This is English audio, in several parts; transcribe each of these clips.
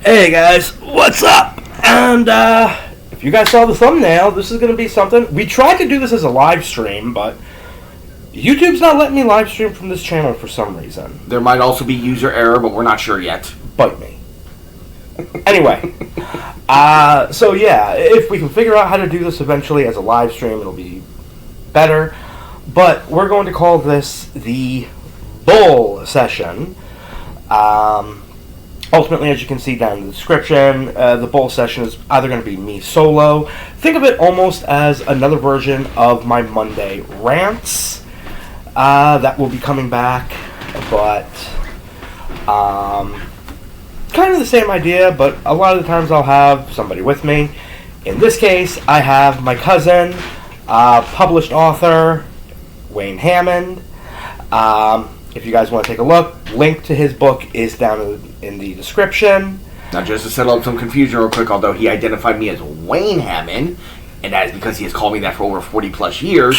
Hey guys, what's up? And if you guys saw the thumbnail, this is going to be something. We tried to do this as a live stream, but YouTube's not letting me live stream from this channel for some reason. There might also be user error, but we're not sure yet. Bite me. Anyway, so yeah, if we can figure out how to do this eventually as a live stream, it'll be better. But we're going to call this the Bull Session. Ultimately, as you can see down in the description, the Bull Session is either going to be me solo. Think of it almost as another version of my Monday rants. That will be coming back, but kind of the same idea, but a lot of the times I'll have somebody with me. In this case, I have my cousin, published author, Wain Hammond. If you guys want to take a look, link to his book is down in the description. Now, just to settle up some confusion real quick, although he identified me as Wain Hammond, and that is because he has called me that for over 40 plus years,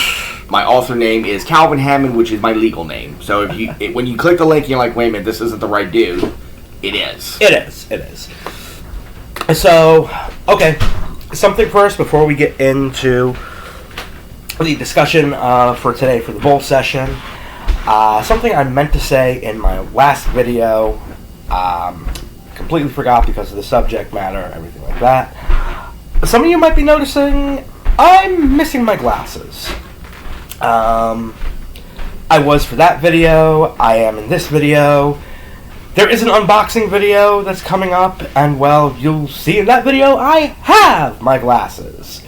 my author name is Calvin Hammond, which is my legal name. So if you when you click the link, you're like, wait a minute, this isn't the right dude. It is. It is. So, okay, something first before we get into the discussion for today for the Bull Session. Something I meant to say in my last video, completely forgot because of the subject matter, everything like that. Some of you might be noticing I'm missing my glasses. I was for that video, I am in this video. There is an unboxing video that's coming up, and well, you'll see in that video I have my glasses.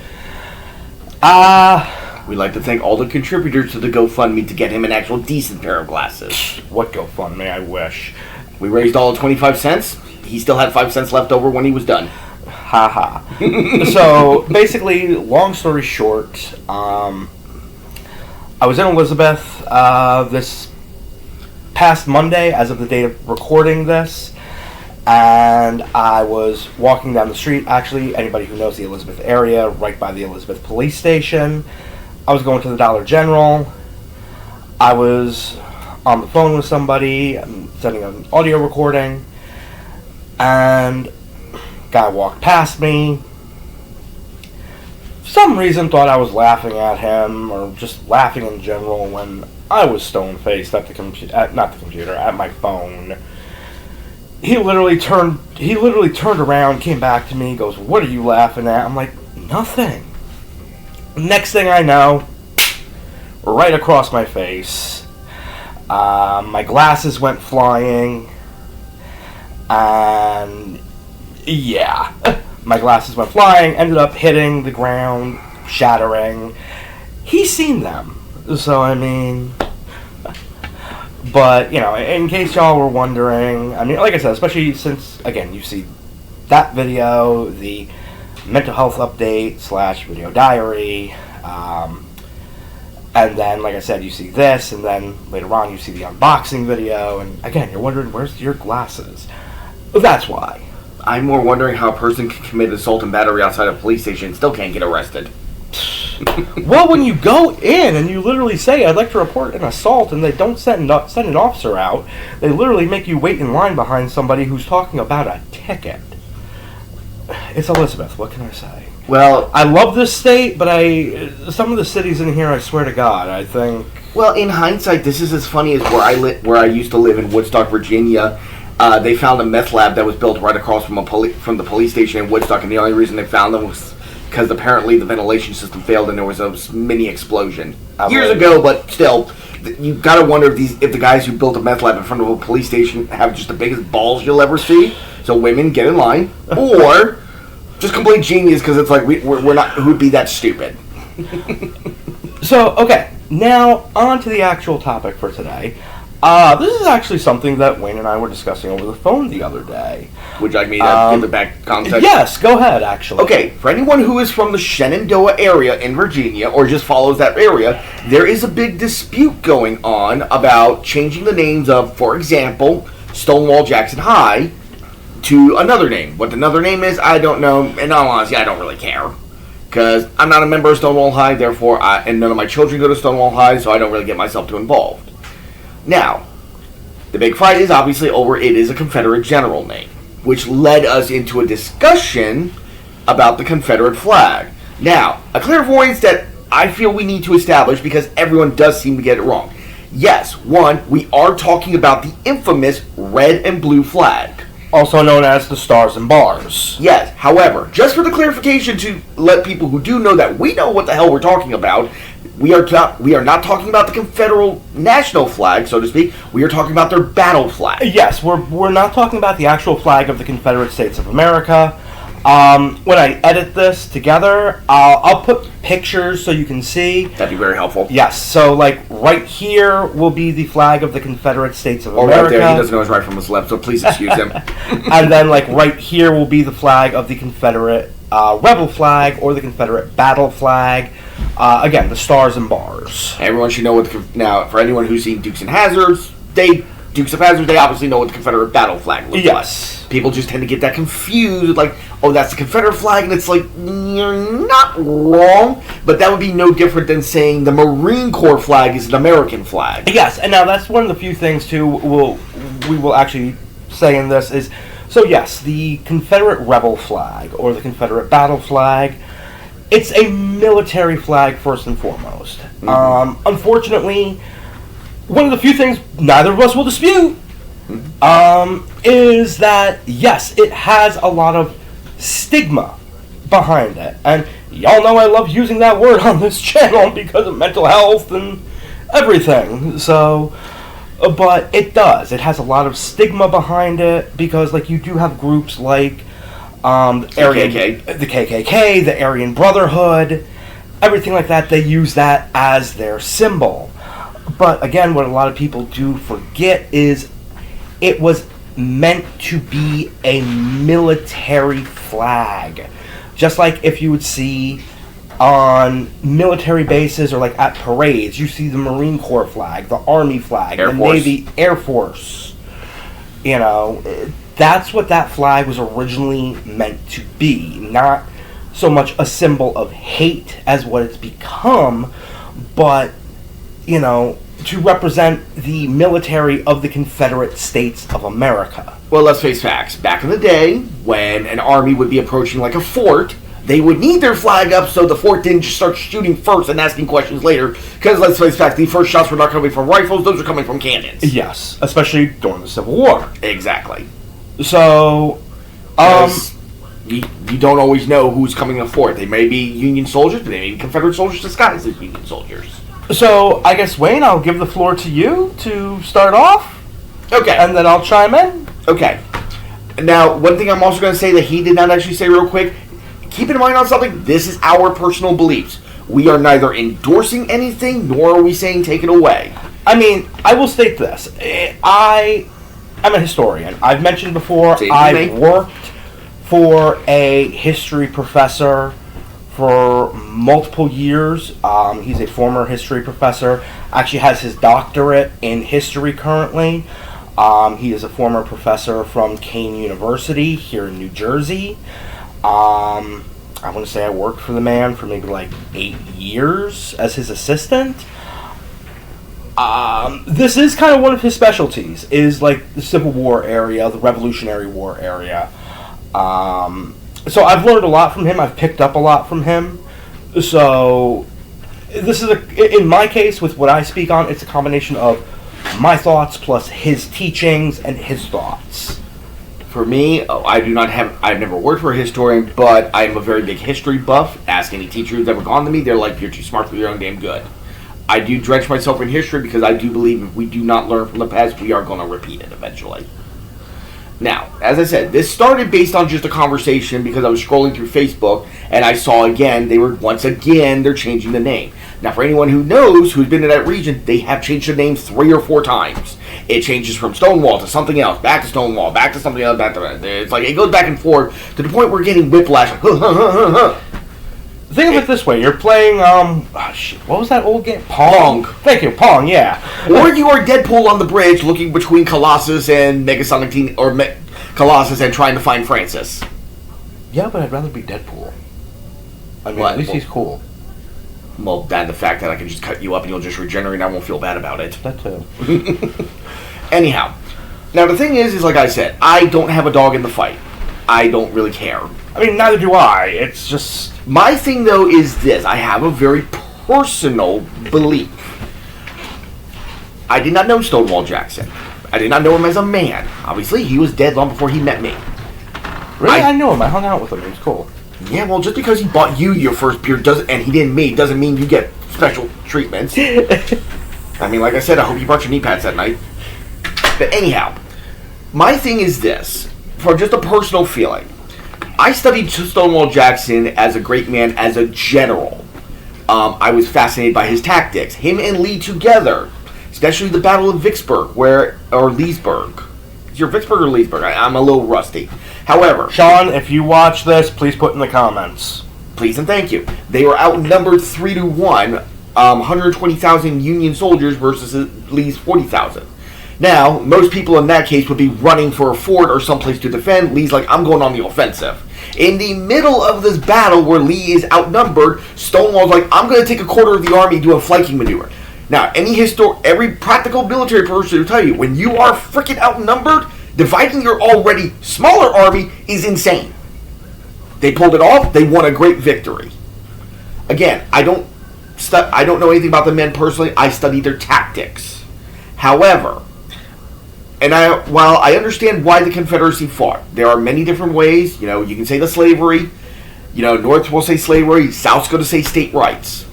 We'd like to thank all the contributors to the GoFundMe to get him an actual decent pair of glasses. What GoFundMe? I wish. We raised all of 25 cents. He still had 5 cents left over when he was done. Haha. So, basically, long story short, I was in Elizabeth this past Monday, as of the date of recording this, and I was walking down the street. Actually, anybody who knows the Elizabeth area, right by the Elizabeth police station. I was going to the Dollar General. I was on the phone with somebody, sending an audio recording, and guy walked past me. For some reason thought I was laughing at him, or just laughing in general, when I was stone-faced at at my phone. He literally turned around, came back to me, goes, "What are you laughing at?" I'm like, "Nothing." Next thing I know, right across my face, my glasses went flying, and yeah, my glasses went flying, ended up hitting the ground, shattering. He's seen them, so I mean, but, you know, in case y'all were wondering, I mean, like I said, especially since, again, you see that video, the mental health update / video diary, and then, like I said, you see this, and then later on you see the unboxing video, and again, you're wondering, where's your glasses? That's why. I'm more wondering how a person can commit assault and battery outside a police station and still can't get arrested. Well, when you go in and you literally say, "I'd like to report an assault," and they don't send an officer out, they literally make you wait in line behind somebody who's talking about a ticket. It's Elizabeth, what can I say? Well, I love this state, but some of the cities in here, I swear to God, I think... Well, in hindsight, this is as funny as where I used to live in Woodstock, Virginia. They found a meth lab that was built right across from the police station in Woodstock, and the only reason they found them was because apparently the ventilation system failed and there was a mini explosion. Years ago, but still, you gotta wonder if the guys who built a meth lab in front of a police station have just the biggest balls you'll ever see. So women, get in line, or just complete genius, because it's like we're not, who'd be that stupid. So, okay, now on to the actual topic for today. This is actually something that Wayne and I were discussing over the phone the other day. Would you like me to give the back context? Yes, go ahead, actually. Okay, for anyone who is from the Shenandoah area in Virginia, or just follows that area, there is a big dispute going on about changing the names of, for example, Stonewall Jackson High to another name. What another name is, I don't know. In all honesty, I don't really care. Because I'm not a member of Stonewall High, therefore, and none of my children go to Stonewall High, so I don't really get myself too involved. Now, the big fight is obviously over it is a Confederate general name. which led us into a discussion about the Confederate flag. Now, a clairvoyance that I feel we need to establish because everyone does seem to get it wrong. Yes, one, we are talking about the infamous red and blue flag. Also known as the Stars and Bars. Yes, however, just for the clarification to let people who do know that we know what the hell we're talking about, we are not talking about the Confederate national flag, so to speak. We are talking about their battle flag. Yes, we're not talking about the actual flag of the Confederate States of America. When I edit this together, I'll put pictures so you can see. That'd be very helpful. Yes, so like right here will be the flag of the Confederate States of America. Right there, he doesn't know his right from his left, so please excuse him. And then like right here will be the flag of the Confederate rebel flag or the Confederate battle flag. Again, the Stars and Bars. Everyone should know what now. For anyone who's seen Dukes of Hazzard, they obviously know what the Confederate battle flag looks like. People just tend to get that confused, like, oh, that's the Confederate flag, and it's like, you're not wrong, but that would be no different than saying the Marine Corps flag is an American flag. Yes, and now that's one of the few things, too, we will actually say in this is, so yes, the Confederate rebel flag, or the Confederate battle flag, it's a military flag first and foremost. Mm-hmm. Unfortunately, one of the few things neither of us will dispute is that, yes, it has a lot of stigma behind it. And y'all know I love using that word on this channel because of mental health and everything. So, but it does. It has a lot of stigma behind it because, like, you do have groups like the KKK, the Aryan Brotherhood, everything like that. They use that as their symbol. But again, what a lot of people do forget is it was meant to be a military flag. Just like if you would see on military bases or like at parades, you see the Marine Corps flag, the Army flag, the Navy, Air Force. You know, that's what that flag was originally meant to be. Not so much a symbol of hate as what it's become, but, you know, to represent the military of the Confederate States of America. Well, let's face facts. Back in the day, when an army would be approaching like a fort, they would need their flag up so the fort didn't just start shooting first and asking questions later. Because let's face facts, the first shots were not coming from rifles, those were coming from cannons. Yes, especially during the Civil War. Exactly. So, you don't always know who's coming to the fort. They may be Union soldiers, but they may be Confederate soldiers disguised as Union soldiers. So, I guess, Wayne, I'll give the floor to you to start off. Okay. And then I'll chime in. Okay. Now, one thing I'm also going to say that he did not actually say real quick, keep in mind on something, this is our personal beliefs. We are neither endorsing anything, nor are we saying take it away. I mean, I will state this. I'm a historian. I've mentioned before, I've worked for a history professor for multiple years. He's a former history professor. Actually has his doctorate in history currently. He is a former professor from Kane University here in New Jersey. I want to say I worked for the man for maybe like 8 years as his assistant. This is kind of one of his specialties, is like the Civil War area, the Revolutionary War area. So I've learned a lot from him. I've picked up a lot from him. So this is in my case, with what I speak on, it's a combination of my thoughts plus his teachings and his thoughts. For me, I've never worked for a historian, but I'm a very big history buff. Ask any teacher who's ever gone to me, they're like, you're too smart for your own damn good. I do drench myself in history because I do believe if we do not learn from the past, we are going to repeat it eventually. Now, as I said, this started based on just a conversation because I was scrolling through Facebook and I saw again, they're changing the name. Now, for anyone who knows, who's been in that region, they have changed the name 3 or 4 times. It changes from Stonewall to something else, back to Stonewall, back to something else, back to that. It's like, it goes back and forth to the point where we're getting whiplash. Think of it this way: you're playing, what was that old game? Pong. Thank you, Pong. Yeah. Or you are Deadpool on the bridge, looking between Colossus and Megasonic Colossus and trying to find Francis. Yeah, but I'd rather be Deadpool. I mean, at least he's cool. Well, and the fact that I can just cut you up and you'll just regenerate, I won't feel bad about it. That too. Anyhow, Now, the thing is like I said, I don't have a dog in the fight. I don't really care. I mean, neither do I. It's just... My thing, though, is this. I have a very personal belief. I did not know Stonewall Jackson. I did not know him as a man. Obviously, he was dead long before he met me. Really? I knew him. I hung out with him. He was cool. Yeah, well, just because he bought you your first beer and he didn't doesn't mean you get special treatments. I mean, like I said, I hope you brought your knee pads that night. But anyhow, my thing is this. For just a personal feeling. I studied Stonewall Jackson as a great man, as a general. I was fascinated by his tactics. Him and Lee together. Especially the Battle of Vicksburg, or Leesburg. Is your Vicksburg or Leesburg? I'm a little rusty. However... Sean, if you watch this, please put in the comments. Please and thank you. They were outnumbered 3-1, 120,000 Union soldiers versus Lee's 40,000. Now, most people in that case would be running for a fort or someplace to defend. Lee's like, I'm going on the offensive. In the middle of this battle where Lee is outnumbered, Stonewall's like, I'm going to take a quarter of the army and do a flanking maneuver. Now, every practical military person will tell you, when you are freaking outnumbered, dividing your already smaller army is insane. They pulled it off. They won a great victory. Again, I don't know anything about the men personally. I studied their tactics. However, while I understand why the Confederacy fought, there are many different ways. You can say the slavery. North will say slavery. South's going to say state rights.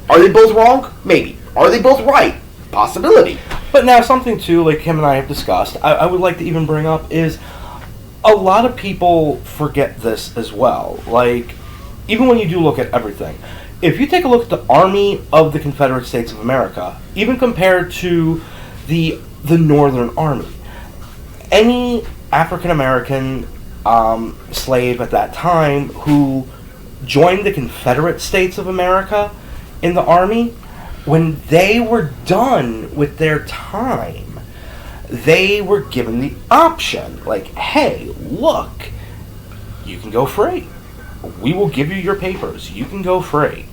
Are they both wrong? Maybe. Are they both right? Possibility. But now something too, like him and I have discussed, I would like to even bring up is a lot of people forget this as well. Like, even when you do look at everything, if you take a look at the Army of the Confederate States of America, even compared to the Northern Army, any African American slave at that time who joined the Confederate States of America in the Army, when they were done with their time, they were given the option, like, hey, look, you can go free. We will give you your papers. You can go free.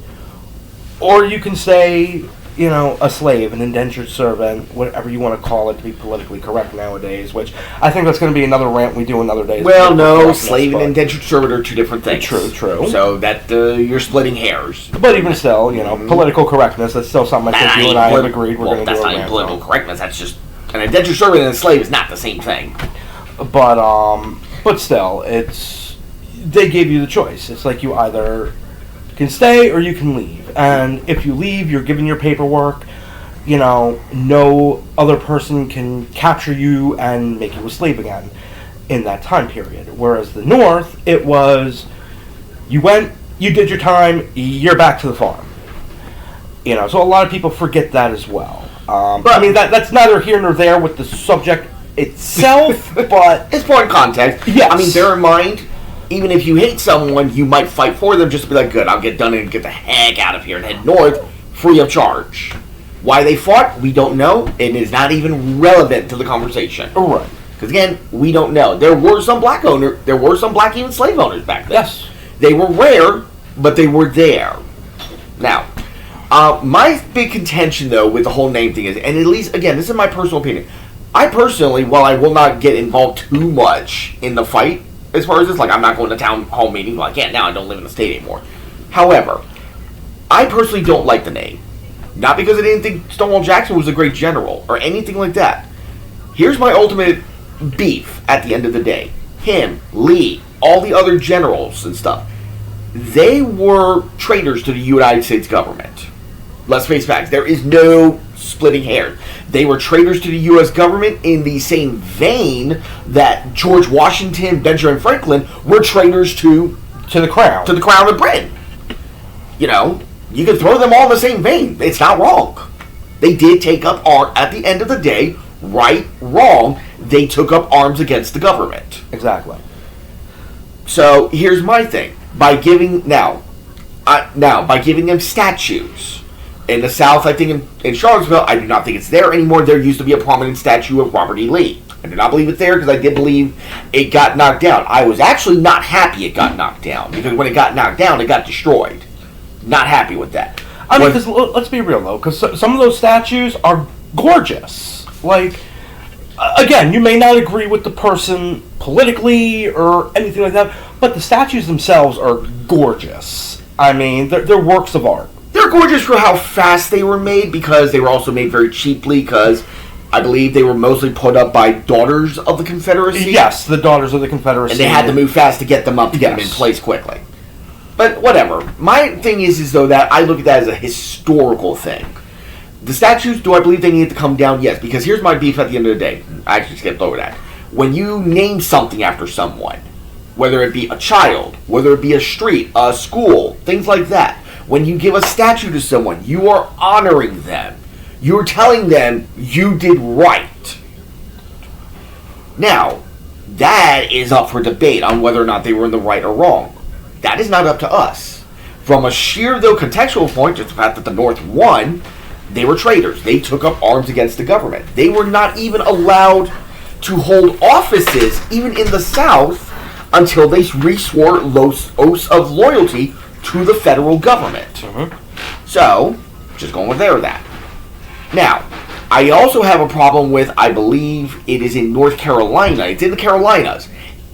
Or you can stay, a slave, an indentured servant, whatever you want to call it to be politically correct nowadays, which I think that's going to be another rant we do another day. Well, no, slave and indentured servant are two different things. True. So that you're splitting hairs. But even still, political correctness, that's still something I think you and I have agreed we're going to do. That's not even political correctness, that's just... An indentured servant and a slave is not the same thing. But still, they gave you the choice. It's like you either can stay or you can leave. And if you leave, you're given your paperwork. No other person can capture you and make you a slave again in that time period. Whereas the North, it was, you went, you did your time, you're back to the farm. So a lot of people forget that as well. But I mean, that's neither here nor there with the subject itself, but... It's more in context. Yes. I mean, bear in mind, even if you hate someone, you might fight for them just to be like, good, I'll get done and get the heck out of here and head north free of charge. Why they fought, we don't know. It is not even relevant to the conversation. Right. Because again, we don't know. There were some black even slave owners back then. Yes. They were rare, but they were there. Now, my big contention, though, with the whole name thing is, and at least, again, this is my personal opinion. I personally, while I will not get involved too much in the fight, as far as this, like, I'm not going to town hall meetings, well, I can't now, I don't live in the state anymore. However, I personally don't like the name. Not because I didn't think Stonewall Jackson was a great general, or anything like that. Here's my ultimate beef at the end of the day. Him, Lee, all the other generals and stuff, they were traitors to the United States government. Let's face facts. There is no splitting hairs. They were traitors to the U.S. government in the same vein that George Washington, Benjamin Franklin were traitors to the crown. To the crown of Britain. You can throw them all in the same vein. It's not wrong. They did take up arms. At the end of the day, right, wrong, they took up arms against the government. Exactly. So here's my thing. By giving them statues. In the South, I think in Charlottesville, I do not think it's there anymore. There used to be a prominent statue of Robert E. Lee. I do not believe it's there because I did believe it got knocked down. I was actually not happy it got knocked down because when it got knocked down, it got destroyed. Not happy with that. I mean, because let's be real though, because some of those statues are gorgeous. Like, again, you may not agree with the person politically or anything like that, but the statues themselves are gorgeous. I mean, they're works of art. They're gorgeous for how fast they were made, because they were also made very cheaply, because I believe they were mostly put up by daughters of the Confederacy. Yes, the daughters of the Confederacy. And they had to move fast to get them up, to get them in place quickly. But whatever. My thing is though, that I look at that as a historical thing. The statues, do I believe they need to come down? Yes, because here's my beef at the end of the day. I actually skipped over that. When you name something after someone, whether it be a child, whether it be a street, a school, things like that, when you give a statue to someone, you are honoring them. You're telling them you did right. Now, that is up for debate on whether or not they were in the right or wrong. That is not up to us. From a sheer, though, contextual point, just the fact that the North won, they were traitors. They took up arms against the government. They were not even allowed to hold offices, even in the South, until they re-swore oaths of loyalty to the federal government. Mm-hmm. So, just going with that. Now, I also have a problem with, I believe it is in North Carolina. It's in the Carolinas.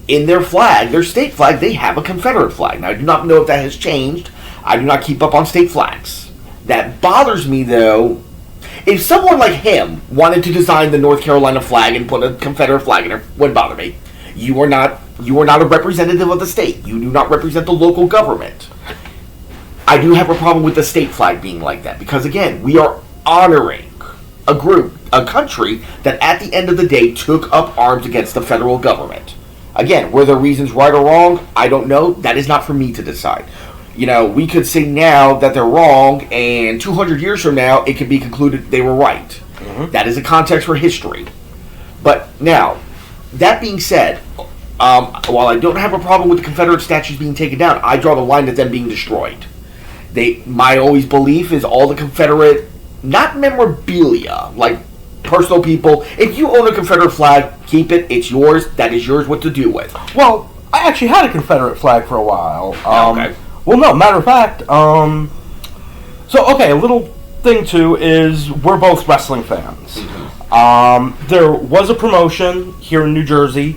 In their flag, their state flag, they have a Confederate flag. Now, I do not know if that has changed. I do not keep up on state flags. That bothers me, though. If someone like him wanted to design the North Carolina flag and put a Confederate flag in it, wouldn't bother me. You are not a representative of the state. You do not represent the local government. I do have a problem with the state flag being like that, because again, we are honoring a country that at the end of the day took up arms against the federal government. Again, were their reasons right or wrong? I don't know. That is not for me to decide. You know, we could say now that they're wrong, and 200 years from now, it could be concluded they were right. Mm-hmm. That is a context for history. But now, that being said, while I don't have a problem with the Confederate statues being taken down, I draw the line at them being destroyed. My always belief is all the Confederate, not memorabilia, like personal people. If you own a Confederate flag, keep it. It's yours. That is yours what to do with. Well, I actually had a Confederate flag for a while. Okay. Well, no, matter of fact, a little thing too is we're both wrestling fans. Mm-hmm. There was a promotion here in New Jersey.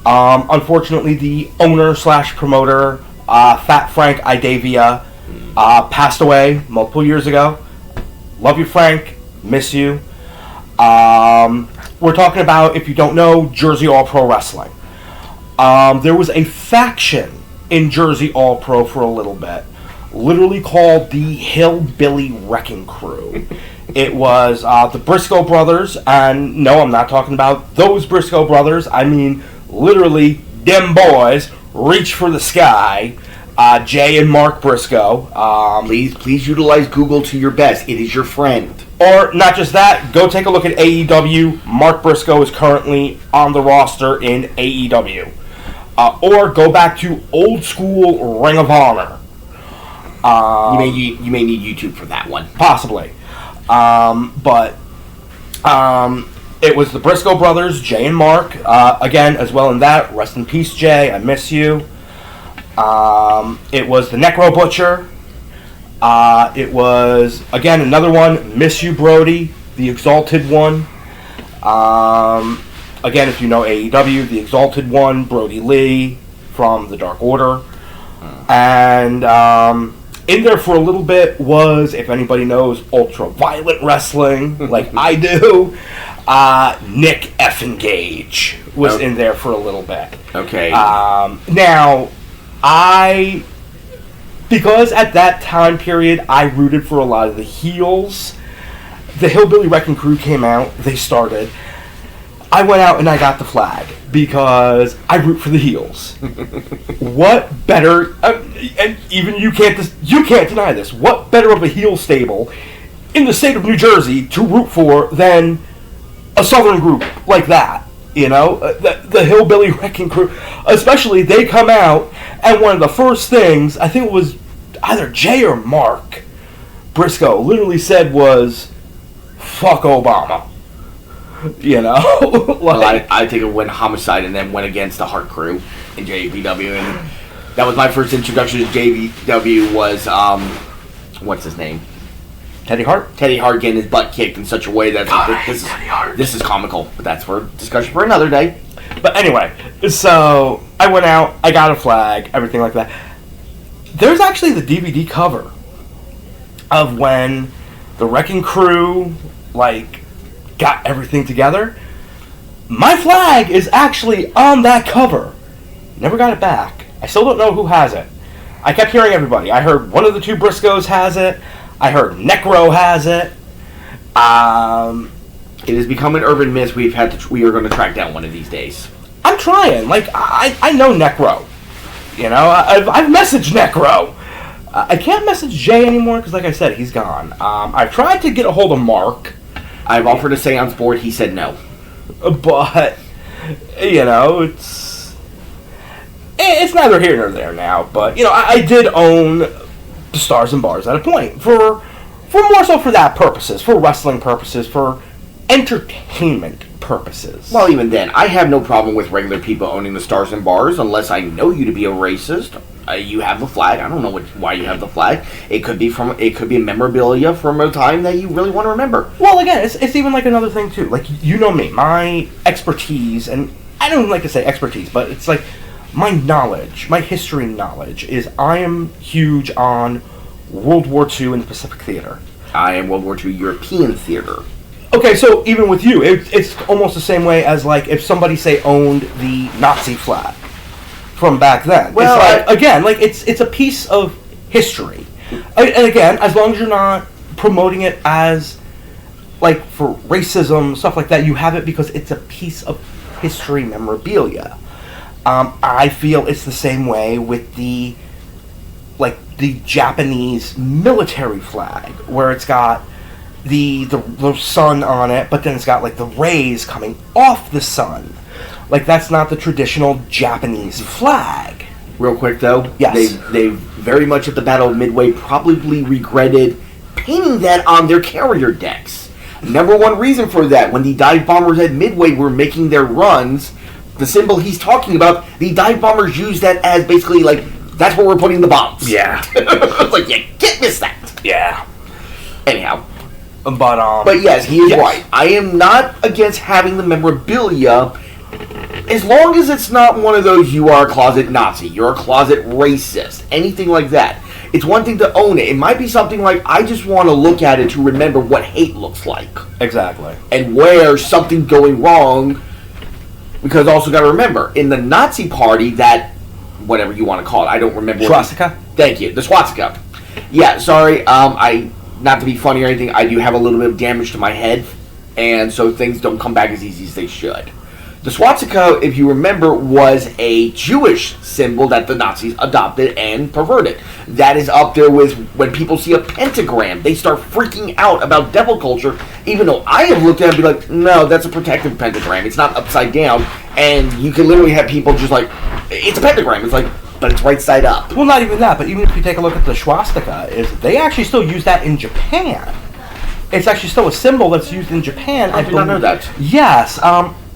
Unfortunately, the owner/promoter, Fat Frank Idavia, passed away multiple years ago. Love you, Frank. Miss you. We're talking about, if you don't know, Jersey All Pro Wrestling. There was a faction in Jersey All Pro for a little bit, literally called the Hillbilly Wrecking Crew. It was the Briscoe brothers, and no, I'm not talking about those Briscoe brothers. I mean, literally, them boys reach for the sky. Jay and Mark Briscoe. Please utilize Google to your best. It is your friend. Or not just that, go take a look at AEW. Mark Briscoe is currently on the roster in AEW. Or go back to old school Ring of Honor. You may need YouTube for that one. Possibly. But it was the Briscoe brothers, Jay and Mark. Again, as well in that, rest in peace, Jay. I miss you. It was the Necro Butcher. It was, again, another one, Miss You, Brody, the Exalted One. Again, if you know AEW, the Exalted One, Brody Lee from the Dark Order. And in there for a little bit was, if anybody knows Ultraviolet Wrestling, like I do, Nick Effin Gage was in there for a little bit. Okay. Now, because at that time period, I rooted for a lot of the heels. The Hillbilly Wrecking Crew came out. They started. I went out and I got the flag because I root for the heels. What better? And even you can't deny this. What better of a heel stable in the state of New Jersey to root for than a Southern group like that? You know, the Hillbilly Wrecking Crew, especially, they come out, and one of the first things, I think it was either Jay or Mark Briscoe, literally said was, "Fuck Obama." You know? Well, I think it went Homicide and then went against the Hart Crew in JVW, and that was my first introduction to JVW was, what's his name? Teddy Hart? Teddy Hart getting his butt kicked in such a way that this is comical. But that's for discussion for another day. But anyway, so I went out, I got a flag, everything like that. There's actually the DVD cover of when the Wrecking Crew, like, got everything together. My flag is actually on that cover. Never got it back. I still don't know who has it. I kept hearing everybody. I heard one of the two Briscoes has it. I heard Necro has it. It has become an urban myth. We are going to track down one of these days. I'm trying. Like, I know Necro. You know, I've messaged Necro. I can't message Jay anymore because, like I said, he's gone. I've tried to get a hold of Mark. I've offered a seance board. He said no. But, you know, it's neither here nor there now. But, you know, I did own the Stars and Bars at a point. For more so for that purposes. For wrestling purposes. For entertainment purposes. Well, even then, I have no problem with regular people owning the Stars and Bars unless I know you to be a racist. You have the flag. I don't know why you have the flag. It could be memorabilia from a time that you really want to remember. Well, again, it's even like another thing too. Like, you know me, my expertise, and I don't like to say expertise, but it's like my knowledge, my history knowledge is I am huge on World War II and Pacific Theater. I am World War II European theater. Okay, so even with you, it's almost the same way as like if somebody say owned the Nazi flag from back then. Well, it's like, again, like it's a piece of history, and again, as long as you're not promoting it as like for racism, stuff like that, you have it because it's a piece of history memorabilia. I feel it's the same way with the Japanese military flag, where it's got the sun on it, but then it's got like the rays coming off the sun. Like, that's not the traditional Japanese flag. Real quick though, yes, they very much at the Battle of Midway probably regretted painting that on their carrier decks. Number one reason for that, when the dive bombers at Midway were making their runs, the symbol he's talking about, the dive bombers used that as basically like, that's where we're putting the bombs. Yeah. It's like, you can't miss that. Yeah. Anyhow. But yes, he is right. I am not against having the memorabilia, as long as it's not one of those, you are a closet Nazi, you're a closet racist, anything like that. It's one thing to own it. It might be something like, I just want to look at it to remember what hate looks like. Exactly. And where something going wrong, because also got to remember, in the Nazi party, that, whatever you want to call it, I don't remember. Swastika? Thank you, the swastika. Yeah, sorry, not to be funny or anything, I do have a little bit of damage to my head, and so things don't come back as easy as they should. The swastika, if you remember, was a Jewish symbol that the Nazis adopted and perverted. That is up there with when people see a pentagram, they start freaking out about devil culture, even though I have looked at it and be like, no, that's a protective pentagram, it's not upside down, and you can literally have people just like, it's a pentagram, it's like, but it's right side up. Well, not even that, but even if you take a look at the swastika, they actually still use that in Japan. It's actually still a symbol that's used in Japan. I did not know that. Yes.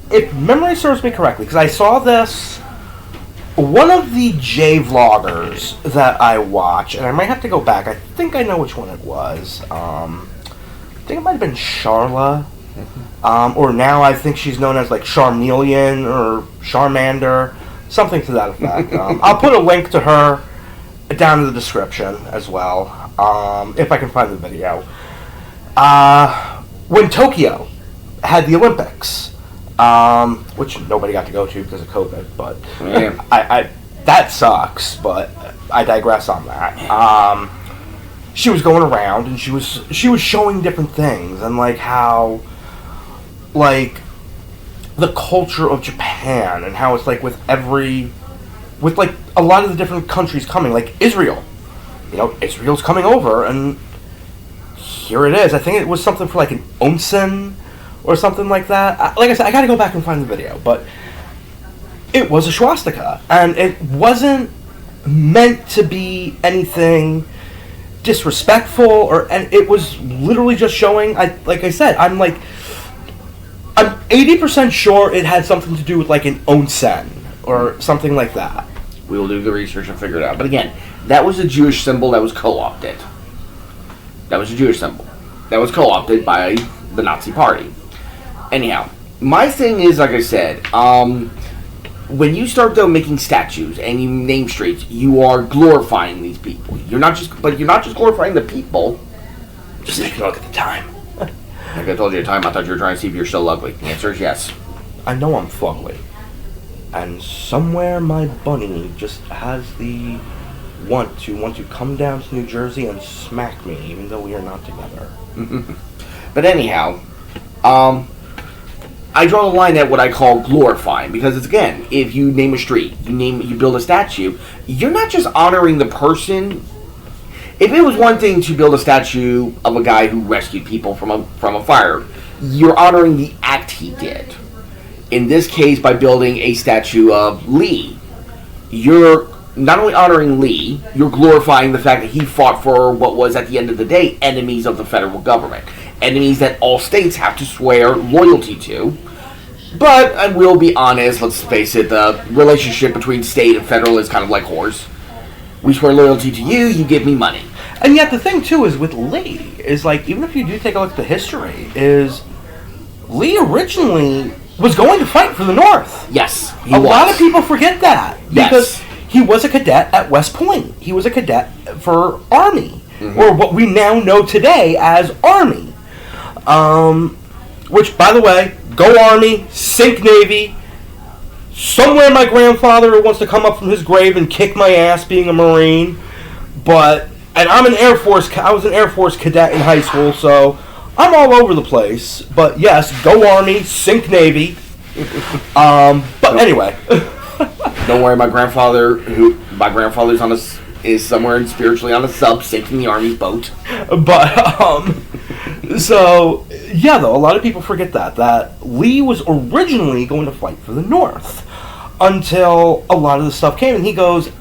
If memory serves me correctly, because I saw this, one of the J vloggers that I watch, and I might have to go back, I think I know which one it was. I think it might have been Charla, or now I think she's known as like Charmeleon or Charmander, something to that effect. I'll put a link to her down in the description as well, if I can find the video. When Tokyo had the Olympics, which nobody got to go to because of COVID, but I that sucks, but I digress on that. She was going around and she was showing different things and like how like the culture of Japan and how it's like with like a lot of the different countries coming, like Israel. You know, Israel's coming over and here it is. I think it was something for like an onsen or something like that. Like I said, I gotta go back and find the video, but it was a swastika, and it wasn't meant to be anything disrespectful, and it was literally just showing. Like I said, I'm 80% sure it had something to do with like an onsen or something like that. We will do the research and figure it out. But again, that was a Jewish symbol that was co-opted. That was a Jewish symbol. that was co-opted by the Nazi Party. Anyhow, my thing is, like I said, when you start though making statues and you name streets, you are glorifying these people. You're not just glorifying the people. Just take a look at the time. Like I told you at the time, I thought you were trying to see if you're still ugly. The answer is yes. I know I'm fugly. And somewhere my bunny just has the want to come down to New Jersey and smack me, even though we are not together. But anyhow, I draw the line at what I call glorifying, because it's, again, if you name a street, you build a statue, you're not just honoring the person. If it was one thing to build a statue of a guy who rescued people from a fire, you're honoring the act he did. In this case, by building a statue of Lee, you're not only honoring Lee, you're glorifying the fact that he fought for what was, at the end of the day, enemies of the federal government. Enemies that all states have to swear loyalty to. But, I will be honest, let's face it, the relationship between state and federal is kind of like whores. We swear loyalty to you, you give me money. And yet the thing, too, is with Lee, is like, even if you do take a look at the history, is Lee originally was going to fight for the North. Yes, a lot of people forget that. Because yes. He was a cadet at West Point. He was a cadet for Army. Or what we now know today as Army. Which, by the way, go Army, sink Navy. Somewhere my grandfather wants to come up from his grave and kick my ass being a Marine. And I'm an Air Force, I was an Air Force cadet in high school, so I'm all over the place. But yes, go Army, sink Navy. But anyway. Don't worry, my grandfather's is somewhere spiritually on a sub, sinking the Army's boat. But, so, yeah, though, a lot of people forget that Lee was originally going to fight for the North until a lot of the stuff came, and he goes,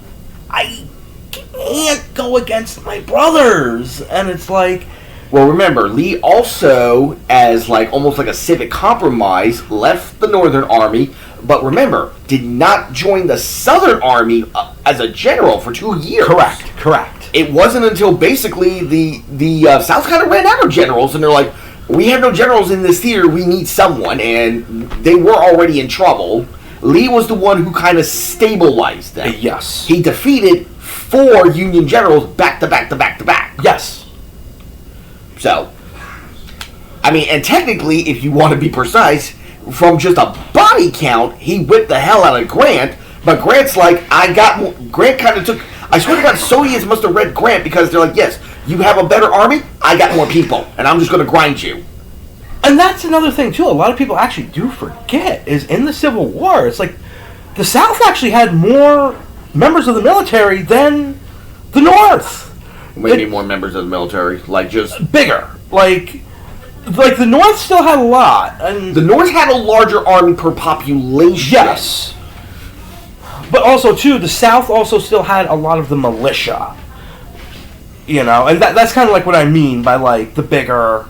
I can't go against my brothers. And it's like... Well, remember, Lee also, as almost like a civic compromise, left the Northern Army, but remember, did not join the Southern Army as a general for 2 years. Correct. It wasn't until basically the South kind of ran out of generals, and they're like, we have no generals in this theater, we need someone, and they were already in trouble. Lee was the one who kind of stabilized them. Yes. He defeated 4 Union generals back to back to back to back. Yes. So, I mean, and technically, if you want to be precise, from just a body count, he whipped the hell out of Grant, but Grant's like, Grant kind of took, I swear to God, Soviets must have read Grant, because they're like, yes, you have a better army, I got more people, and I'm just going to grind you. And that's another thing, too, a lot of people actually do forget, is in the Civil War, it's like, the South actually had more members of the military than the North. Maybe more members of the military, just... Bigger. Like the North still had a lot. And the North had a larger army per population. Yes. But also, too, the South also still had a lot of the militia. And that's kind of like what I mean by, the bigger,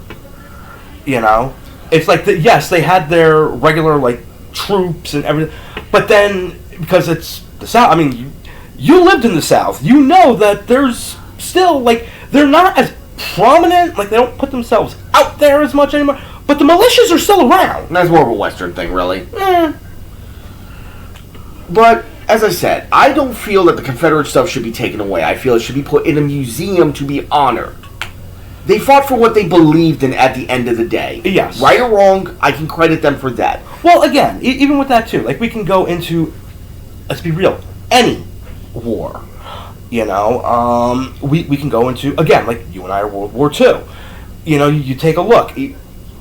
It's like, yes, they had their regular, troops and everything. But then, because it's the South, I mean, you lived in the South. You know that there's still, they're not as prominent, they don't put themselves out there as much anymore, but the militias are still around. That's more of a Western thing, really. But, as I said, I don't feel that the Confederate stuff should be taken away. I feel it should be put in a museum to be honored. They fought for what they believed in at the end of the day. Yes. Right or wrong, I can credit them for that. Well, again, even with that, too, we can go into, let's be real, any war. We can go into, again, you and I are World War II. You take a look.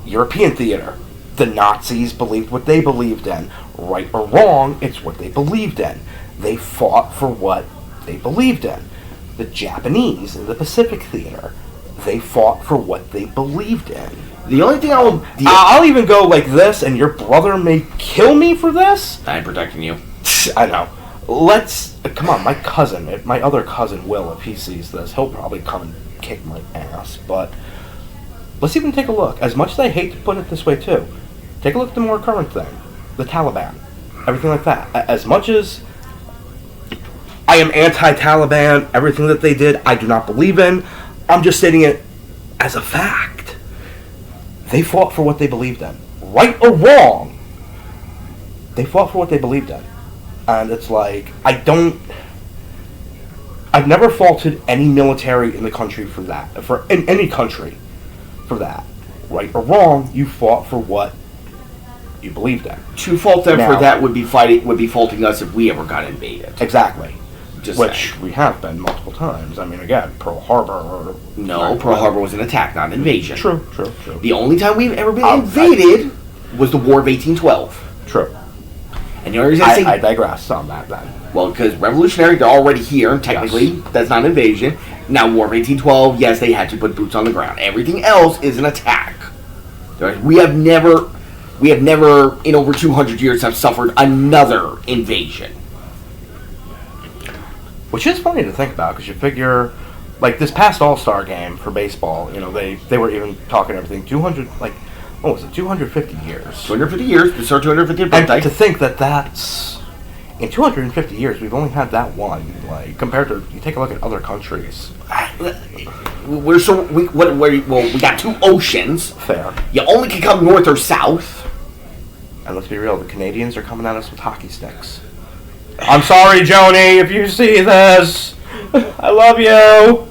European theater. The Nazis believed what they believed in. Right or wrong, it's what they believed in. They fought for what they believed in. The Japanese in the Pacific theater, they fought for what they believed in. The only thing I'll even go like this, and your brother may kill me for this. I'm protecting you. I know. Come on, my other cousin will, if he sees this, he'll probably come and kick my ass, but let's even take a look. As much as I hate to put it this way, too, take a look at the more current thing. The Taliban. Everything like that. As much as I am anti-Taliban, everything that they did, I do not believe in, I'm just stating it as a fact. they fought for what they believed in. Right or wrong, they fought for what they believed in. And it's like, I've never faulted any military in the country for that. In any country for that. Right or wrong, you fought for what you believed in. To fault them for that would be faulting us if we ever got invaded. Exactly. Just which saying. we have been multiple times. I mean, again, Pearl Harbor. Pearl Harbor was an attack, not an invasion. True. The only time we've ever been invaded was the War of 1812. True. And the only reason I digress on that then. Well, because revolutionary, they're already here, and technically, that's not an invasion. Now, War of 1812, yes, they had to put boots on the ground. Everything else is an attack. We have never, in over 200 years, have suffered another invasion. Which is funny to think about, because you figure, like, this past All-Star game for baseball, they were even talking everything, 250 years. 250 years, it's our 250th birthday. And to think that's, in 250 years, we've only had that one, like, compared to, you take a look at other countries. We got two oceans. Fair. You only can come north or south. And let's be real, the Canadians are coming at us with hockey sticks. I'm sorry, Joni, if you see this. I love you.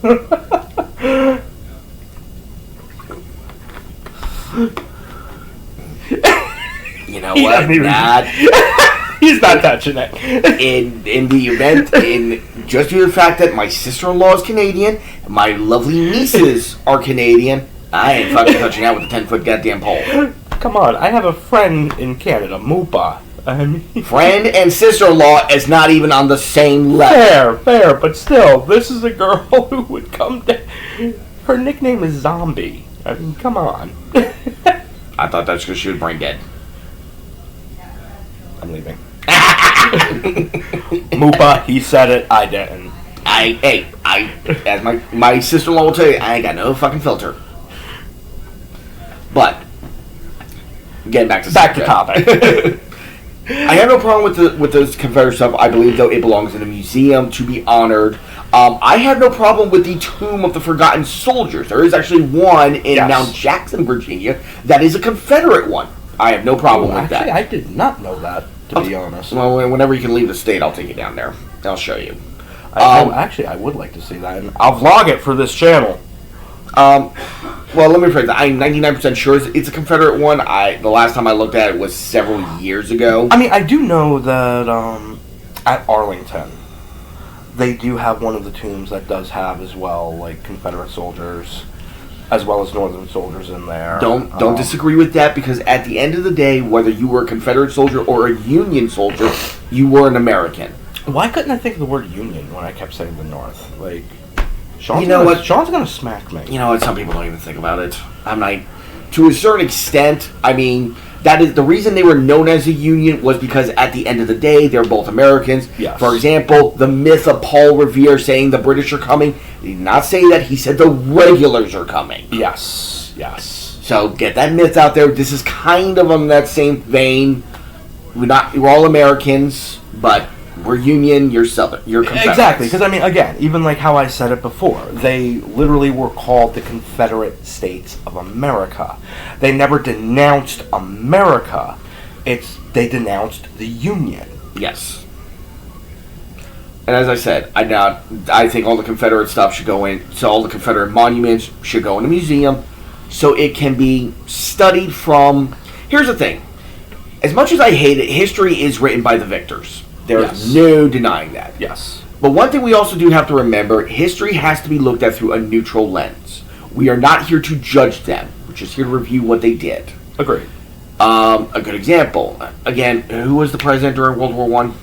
You know what? He's not touching it. In the event, just due to the fact that my sister-in-law is Canadian, and my lovely nieces are Canadian, I ain't fucking touching that with a 10-foot goddamn pole. Come on, I have a friend in Canada, Moopa. Friend and sister-in-law is not even on the same level. Fair, but still, this is a girl who would come down. Her nickname is Zombie. I mean, come on. I thought that's because she was brain dead. I'm leaving. Moopa, he said it, I didn't. As my sister-in-law will tell you, I ain't got no fucking filter. But, getting back to topic. I have no problem with this Confederate stuff. I believe, though, it belongs in a museum to be honored. I have no problem with the Tomb of the Forgotten Soldiers. There is actually one in Mount Jackson, Virginia, that is a Confederate one. I have no problem with that. I did not know that, to be honest. Well, whenever you can leave the state, I'll take you down there. I'll show you. I would like to see that, and I'll vlog it for this channel. Well, let me phrase that. I'm 99% sure it's a Confederate one. The last time I looked at it was several years ago. I mean, I do know that at Arlington, they do have one of the tombs that does have as well, like, Confederate soldiers, as well as Northern soldiers in there. Don't disagree with that, because at the end of the day, whether you were a Confederate soldier or a Union soldier, you were an American. Why couldn't I think of the word Union when I kept saying the North? Like, Sean's gonna smack me. You know what? Some people don't even think about it. I'm not. To a certain extent, I mean, that is the reason they were known as a Union was because at the end of the day, they're both Americans. Yes. For example, the myth of Paul Revere saying the British are coming. He did not say that. He said the regulars are coming. Yes. So get that myth out there. This is kind of on that same vein. We're all Americans, but we're Union, you're Southern, you're Confederate. Exactly, because I mean, again, even like how I said it before, they literally were called the Confederate States of America. They never denounced America. They denounced the Union. Yes. And as I said, I think all the Confederate stuff should go in, so all the Confederate monuments should go in a museum, so it can be studied from. Here's the thing. As much as I hate it, history is written by the victors. There's no denying that. Yes. But one thing we also do have to remember, history has to be looked at through a neutral lens. We are not here to judge them. We're just here to review what they did. Agreed. A good example. Again, who was the president during World War I?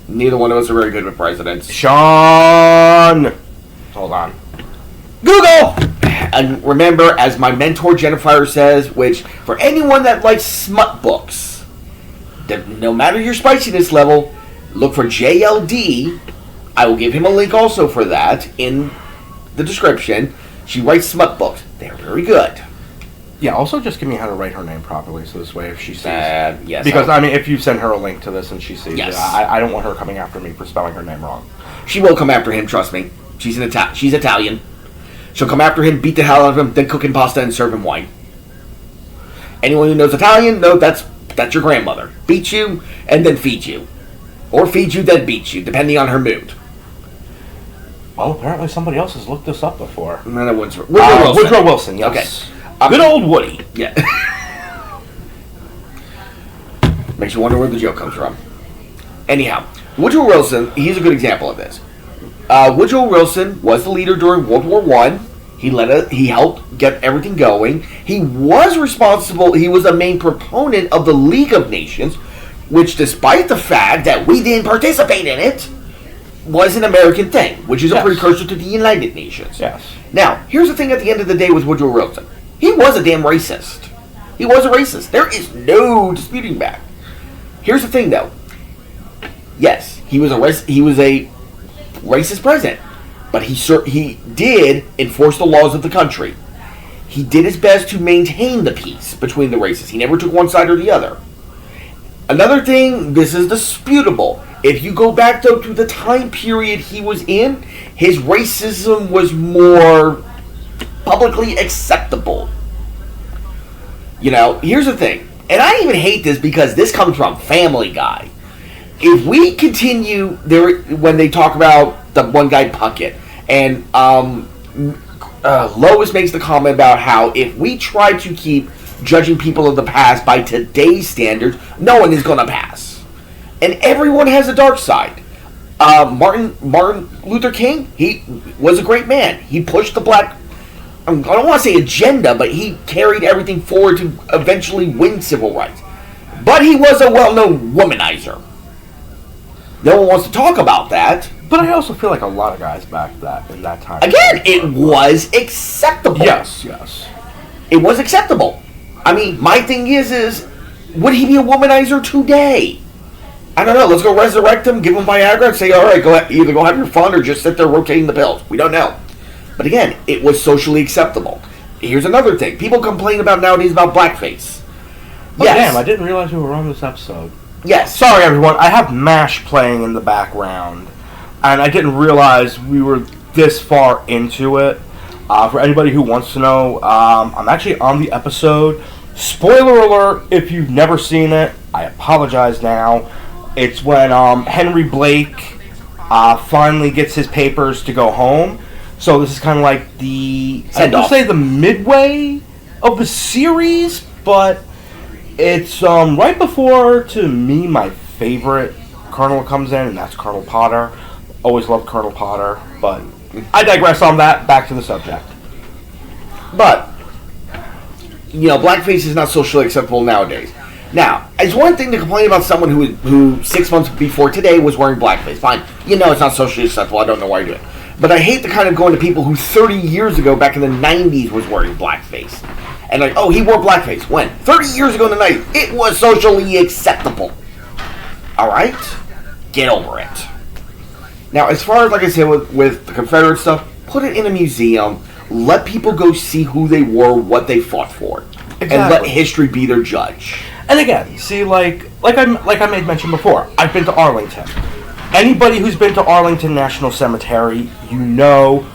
Neither one of us are very good with presidents. Sean! Hold on. Google! And remember, as my mentor Jennifer says, which, for anyone that likes smut books, no matter your spiciness level, look for Jayelle Dee. I will give him a link also for that in the description. She writes smut books. They're very good. Yeah, also just give me how to write her name properly, so this way if she sees... yes. Because, I mean, if you send her a link to this and she sees yes. it, I don't want her coming after me for spelling her name wrong. She will come after him, trust me. She's Italian. She'll come after him, beat the hell out of him, then cook him pasta and serve him wine. Anyone who knows Italian, know that's your grandmother. Beat you and then feed you. Or feed you, then beat you, depending on her mood. Well, apparently somebody else has looked this up before. No, that one's Woodrow Wilson, yes. Okay. Good old Woody. Yeah. Makes you wonder where the joke comes from. Anyhow, Woodrow Wilson, he's a good example of this. Woodrow Wilson was the leader during World War I. He helped get everything going. He was responsible, he was the main proponent of the League of Nations, which, despite the fact that we didn't participate in it, was an American thing, which is a precursor to the United Nations. Yes. Now, here's the thing at the end of the day with Woodrow Wilson. He was a damn racist. He was a racist. There is no disputing that. Here's the thing, though. Yes, he was a racist president, but he did enforce the laws of the country. He did his best to maintain the peace between the races. He never took one side or the other. Another thing, this is disputable. If you go back, though, to the time period he was in, his racism was more publicly acceptable. You know, here's the thing. And I even hate this because this comes from Family Guy. If we continue, when they talk about the one guy Puckett, and Lois makes the comment about how if we try to keep judging people of the past by today's standards, no one is going to pass. And everyone has a dark side. Martin Luther King, he was a great man. He pushed the black, I don't want to say agenda, but he carried everything forward to eventually win civil rights. But he was a well-known womanizer. No one wants to talk about that. But I also feel like a lot of guys back in that time. Again, it was acceptable. Yes. It was acceptable. I mean, my thing is would he be a womanizer today? I don't know. Let's go resurrect him, give him Viagra, and say, all right, either go have your fun or just sit there rotating the pills. We don't know. But again, it was socially acceptable. Here's another thing. People complain about nowadays about blackface. Oh, yes. Damn, I didn't realize we were on this episode. Yes. Sorry, everyone. I have MASH playing in the background, and I didn't realize we were this far into it. For anybody who wants to know, I'm actually on the episode. Spoiler alert, if you've never seen it, I apologize now. It's when Henry Blake finally gets his papers to go home. So this is kind of like I would say the midway of the series, but it's right before, to me, my favorite Colonel comes in, and that's Colonel Potter. Always loved Colonel Potter, but I digress on that. Back to the subject. But, you know, blackface is not socially acceptable nowadays. Now, it's one thing to complain about someone who 6 months before today was wearing blackface. Fine. You know it's not socially acceptable. I don't know why you do it. But I hate to kind of go into people who 30 years ago, back in the 90s, was wearing blackface. And like, oh, he wore blackface. When? 30 years ago in the 90s. It was socially acceptable. Alright? Get over it. Now, as far as, like I said, with the Confederate stuff, put it in a museum. Let people go see who they were, what they fought for. Exactly. And let history be their judge. And again, see, like I made mention before, I've been to Arlington. Anybody who's been to Arlington National Cemetery, you know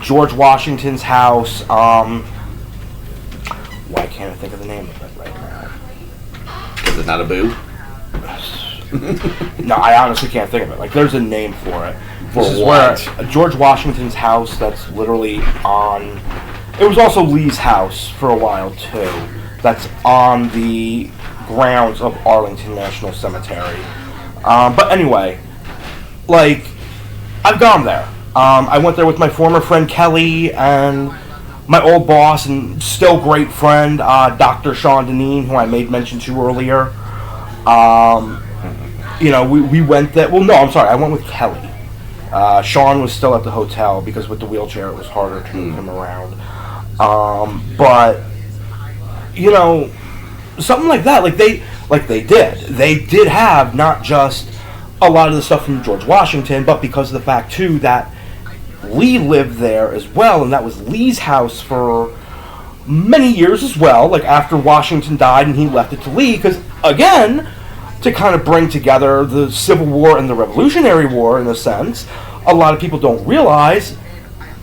George Washington's house. Why can't I think of the name of it right now? Is it not a boo? No, I honestly can't think of it. Like, there's a name for it. This is where George Washington's house, that's literally on... It was also Lee's house for a while, too. That's on the grounds of Arlington National Cemetery. But anyway, like, I've gone there. I went there with my former friend Kelly and my old boss and still great friend, Dr. Sean Deneen, who I made mention to earlier. You know, we went there. Well, no, I'm sorry. I went with Kelly. Sean was still at the hotel because with the wheelchair it was harder to move him around. But, you know, something like that, they did have not just a lot of the stuff from George Washington, but because of the fact, too, that Lee lived there as well, and that was Lee's house for many years as well, like after Washington died and he left it to Lee, because, again, to kind of bring together the Civil War and the Revolutionary War, in a sense, a lot of people don't realize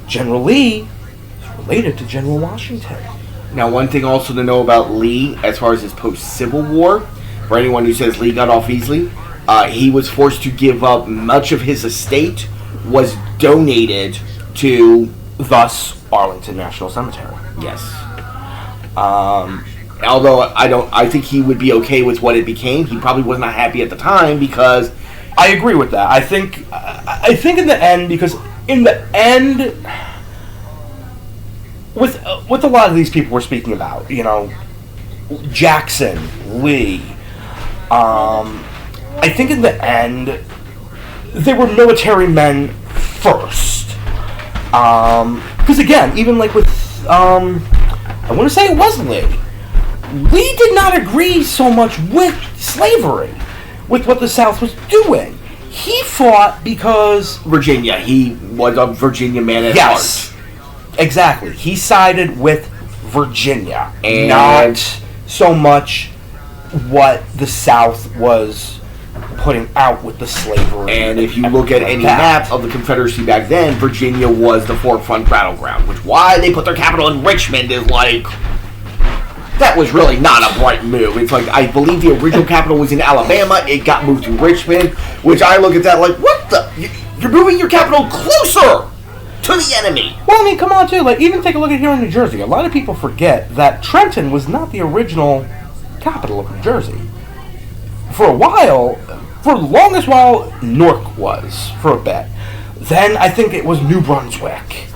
General Lee related to General Washington. Now, one thing also to know about Lee, as far as his post-Civil War, for anyone who says Lee got off easily, he was forced to give up much of his estate, was donated to, thus, Arlington National Cemetery. yes. Although I think he would be okay with what it became. He probably was not happy at the time because I agree with that. I think in the end, because in the end, with a lot of these people we're speaking about, Jackson, Lee, I think in the end, they were military men first. Because again, even like with, I want to say it was Lee. Lee did not agree so much with slavery, with what the South was doing. He fought because... Virginia. He was a Virginia man at yes, heart. Exactly. He sided with Virginia, and not so much what the South was putting out with the slavery. And if you look at any map of the Confederacy back then, Virginia was the forefront battleground, which why they put their capital in Richmond is like... That was really not a bright move. It's like, I believe the original capital was in Alabama. It got moved to Richmond, which I look at that like, what the? You're moving your capital closer to the enemy. Well, I mean, come on, too. Like, even take a look at here in New Jersey. A lot of people forget that Trenton was not the original capital of New Jersey. For a while, for the longest while, Newark was, for a bit. Then I think it was New Brunswick.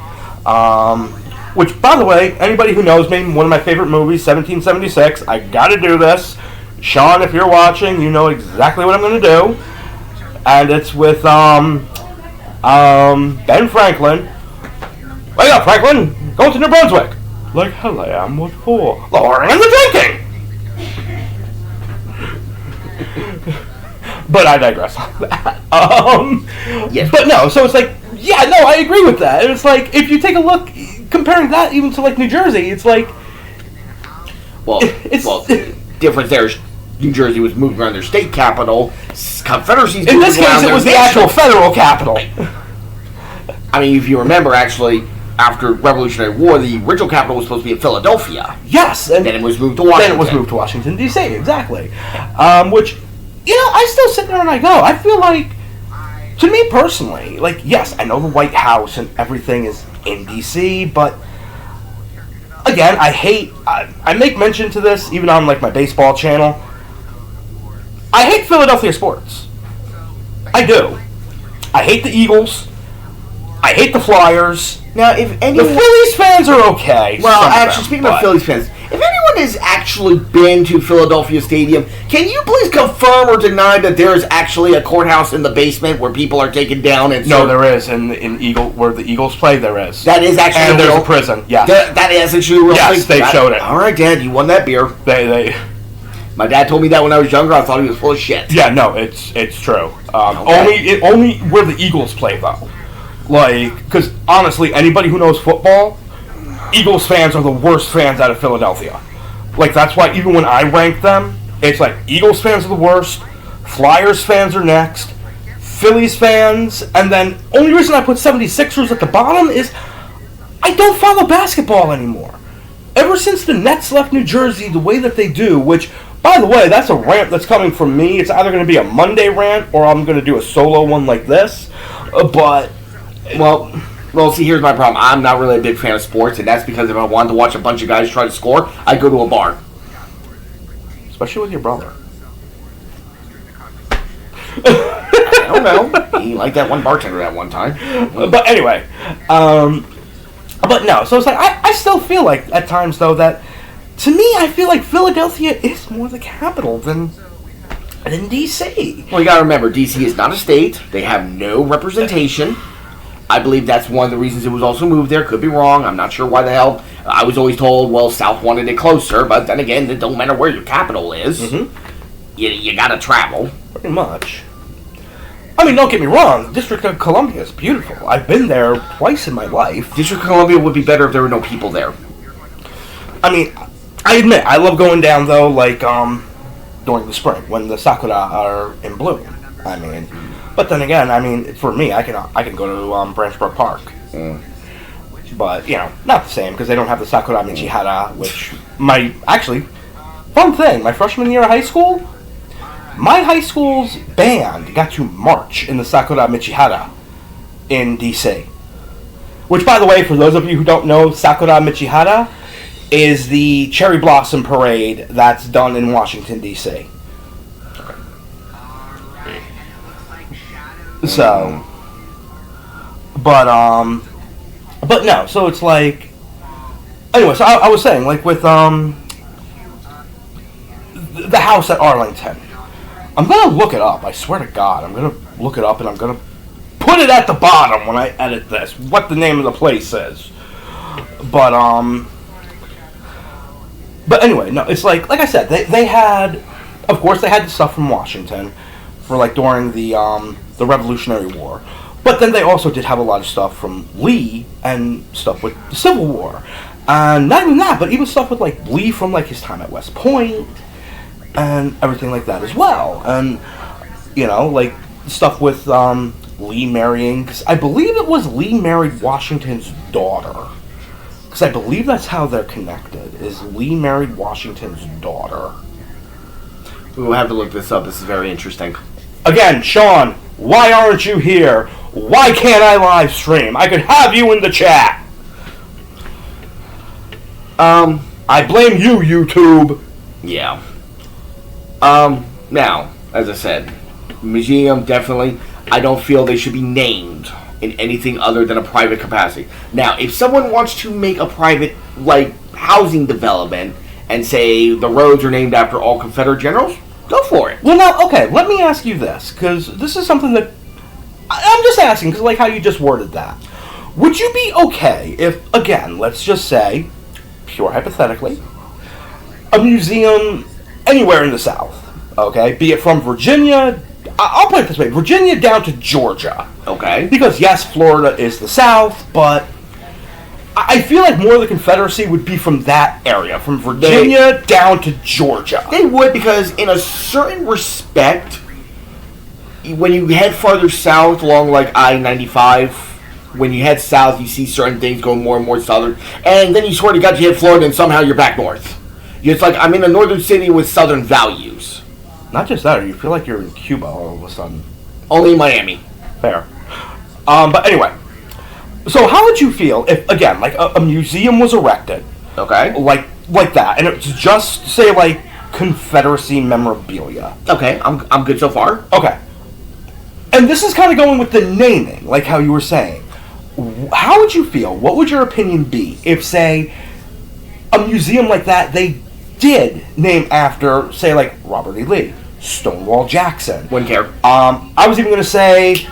Which, by the way, anybody who knows me, one of my favorite movies, 1776, I gotta do this. Sean, if you're watching, you know exactly what I'm gonna do. And it's with, Ben Franklin. Wake up, Franklin! Go to New Brunswick! Like hell I am, what for? The whoring and the drinking! But I digress on that. Yes. But no, so it's like, yeah, no, I agree with that. And it's like, if you take a look, comparing that even to like New Jersey, it's like, well, the difference there is New Jersey was moving around their state capital. Confederacy's in this case, it was the actual federal capital. I mean, if you remember, actually, after Revolutionary War, the original capital was supposed to be in Philadelphia. Yes, and then it was moved to Washington. Then it was moved to Washington D.C. Exactly, which, I still sit there and I go. I feel like, to me personally, like, yes, I know the White House and everything is in D.C., but again, I make mention to this even on like my baseball channel. I hate Philadelphia sports. I do. I hate the Eagles. I hate the Flyers. Now, if anyone... The Phillies fans are okay. Well, actually, speaking of Phillies fans, if anyone has actually been to Philadelphia Stadium, can you please confirm or deny that there is actually a courthouse in the basement where people are taken down? And no, there is. In Eagle, where the Eagles play, there is. That is actually and there's a prison. Yes, that is actually real. Yes, they showed it. All right, Dad, you won that beer. They. My dad told me that when I was younger. I thought he was full of shit. Yeah, no, it's true. Okay. Only where the Eagles play though. Like, because honestly, anybody who knows football, Eagles fans are the worst fans out of Philadelphia. Like, that's why even when I rank them, it's like Eagles fans are the worst, Flyers fans are next, Phillies fans, and then only reason I put 76ers at the bottom is I don't follow basketball anymore. Ever since the Nets left New Jersey the way that they do, which, by the way, that's a rant that's coming from me. It's either going to be a Monday rant or I'm going to do a solo one like this. But, well, see, here's my problem. I'm not really a big fan of sports, and that's because if I wanted to watch a bunch of guys try to score, I'd go to a bar. Especially with your brother. I don't know. He liked that one bartender at one time. But anyway, but no. So it's like I still feel like at times though that to me I feel like Philadelphia is more the capital than D.C. Well, you gotta remember, D.C. is not a state. They have no representation. I believe that's one of the reasons it was also moved there. Could be wrong. I'm not sure why the hell. I was always told, well, South wanted it closer, but then again, it don't matter where your capital is. Mm-hmm. You gotta travel. Pretty much. I mean, don't get me wrong. District of Columbia is beautiful. I've been there twice in my life. District of Columbia would be better if there were no people there. I mean, I admit, I love going down, though, like, during the spring, when the sakura are in bloom. I mean, but then again, I mean, for me, I can go to Branch Brook Park. But, not the same, because they don't have the Sakura Michihara, which actually, fun thing, my freshman year of high school, my high school's band got to march in the Sakura Michihara in D.C. Which, by the way, for those of you who don't know, Sakura Michihara is the cherry blossom parade that's done in Washington, D.C. So, but no, so it's like, anyway, so I was saying, like, with, the house at Arlington, I'm gonna look it up, I swear to God, I'm gonna look it up and I'm gonna put it at the bottom when I edit this, what the name of the place is, but anyway, no, it's like I said, they had, of course, they had the stuff from Washington, for, like, during the Revolutionary War. But then they also did have a lot of stuff from Lee and stuff with the Civil War. And not even that, but even stuff with, like, Lee from, like, his time at West Point and everything like that as well. And, like, stuff with Lee marrying, because I believe it was Lee married Washington's daughter. Because I believe that's how they're connected, is Lee married Washington's daughter. We'll have to look this up. This is very interesting. Again, Sean, why aren't you here? Why can't I live stream? I could have you in the chat. I blame you, YouTube. Yeah. Now, as I said, museum, definitely. I don't feel they should be named in anything other than a private capacity. Now, if someone wants to make a private, like, housing development and say the roads are named after all Confederate generals, go for it. Well, now, okay, let me ask you this, because this is something that I'm just asking, because, like, how you just worded that. Would you be okay if, again, let's just say, pure hypothetically, a museum anywhere in the South, okay, be it from Virginia, I'll put it this way, Virginia down to Georgia. Okay. Because, yes, Florida is the South, but I feel like more of the Confederacy would be from that area, from Virginia down to Georgia. They would, because in a certain respect, when you head farther south along, like, I-95, when you head south, you see certain things going more and more southern, and then you swear to God you hit Florida and somehow you're back north. It's like, I'm in a northern city with southern values. Not just that, you feel like you're in Cuba all of a sudden. Only Miami. Fair. But anyway, so how would you feel if, again, like, a museum was erected, Okay. like that, and it's just, say, like, Confederacy memorabilia. Okay, I'm good so far. Okay. And this is kind of going with the naming, like how you were saying. How would you feel? What would your opinion be if, say, a museum like that, they did name after, say, like, Robert E. Lee, Stonewall Jackson? Wouldn't care. I was even going to say,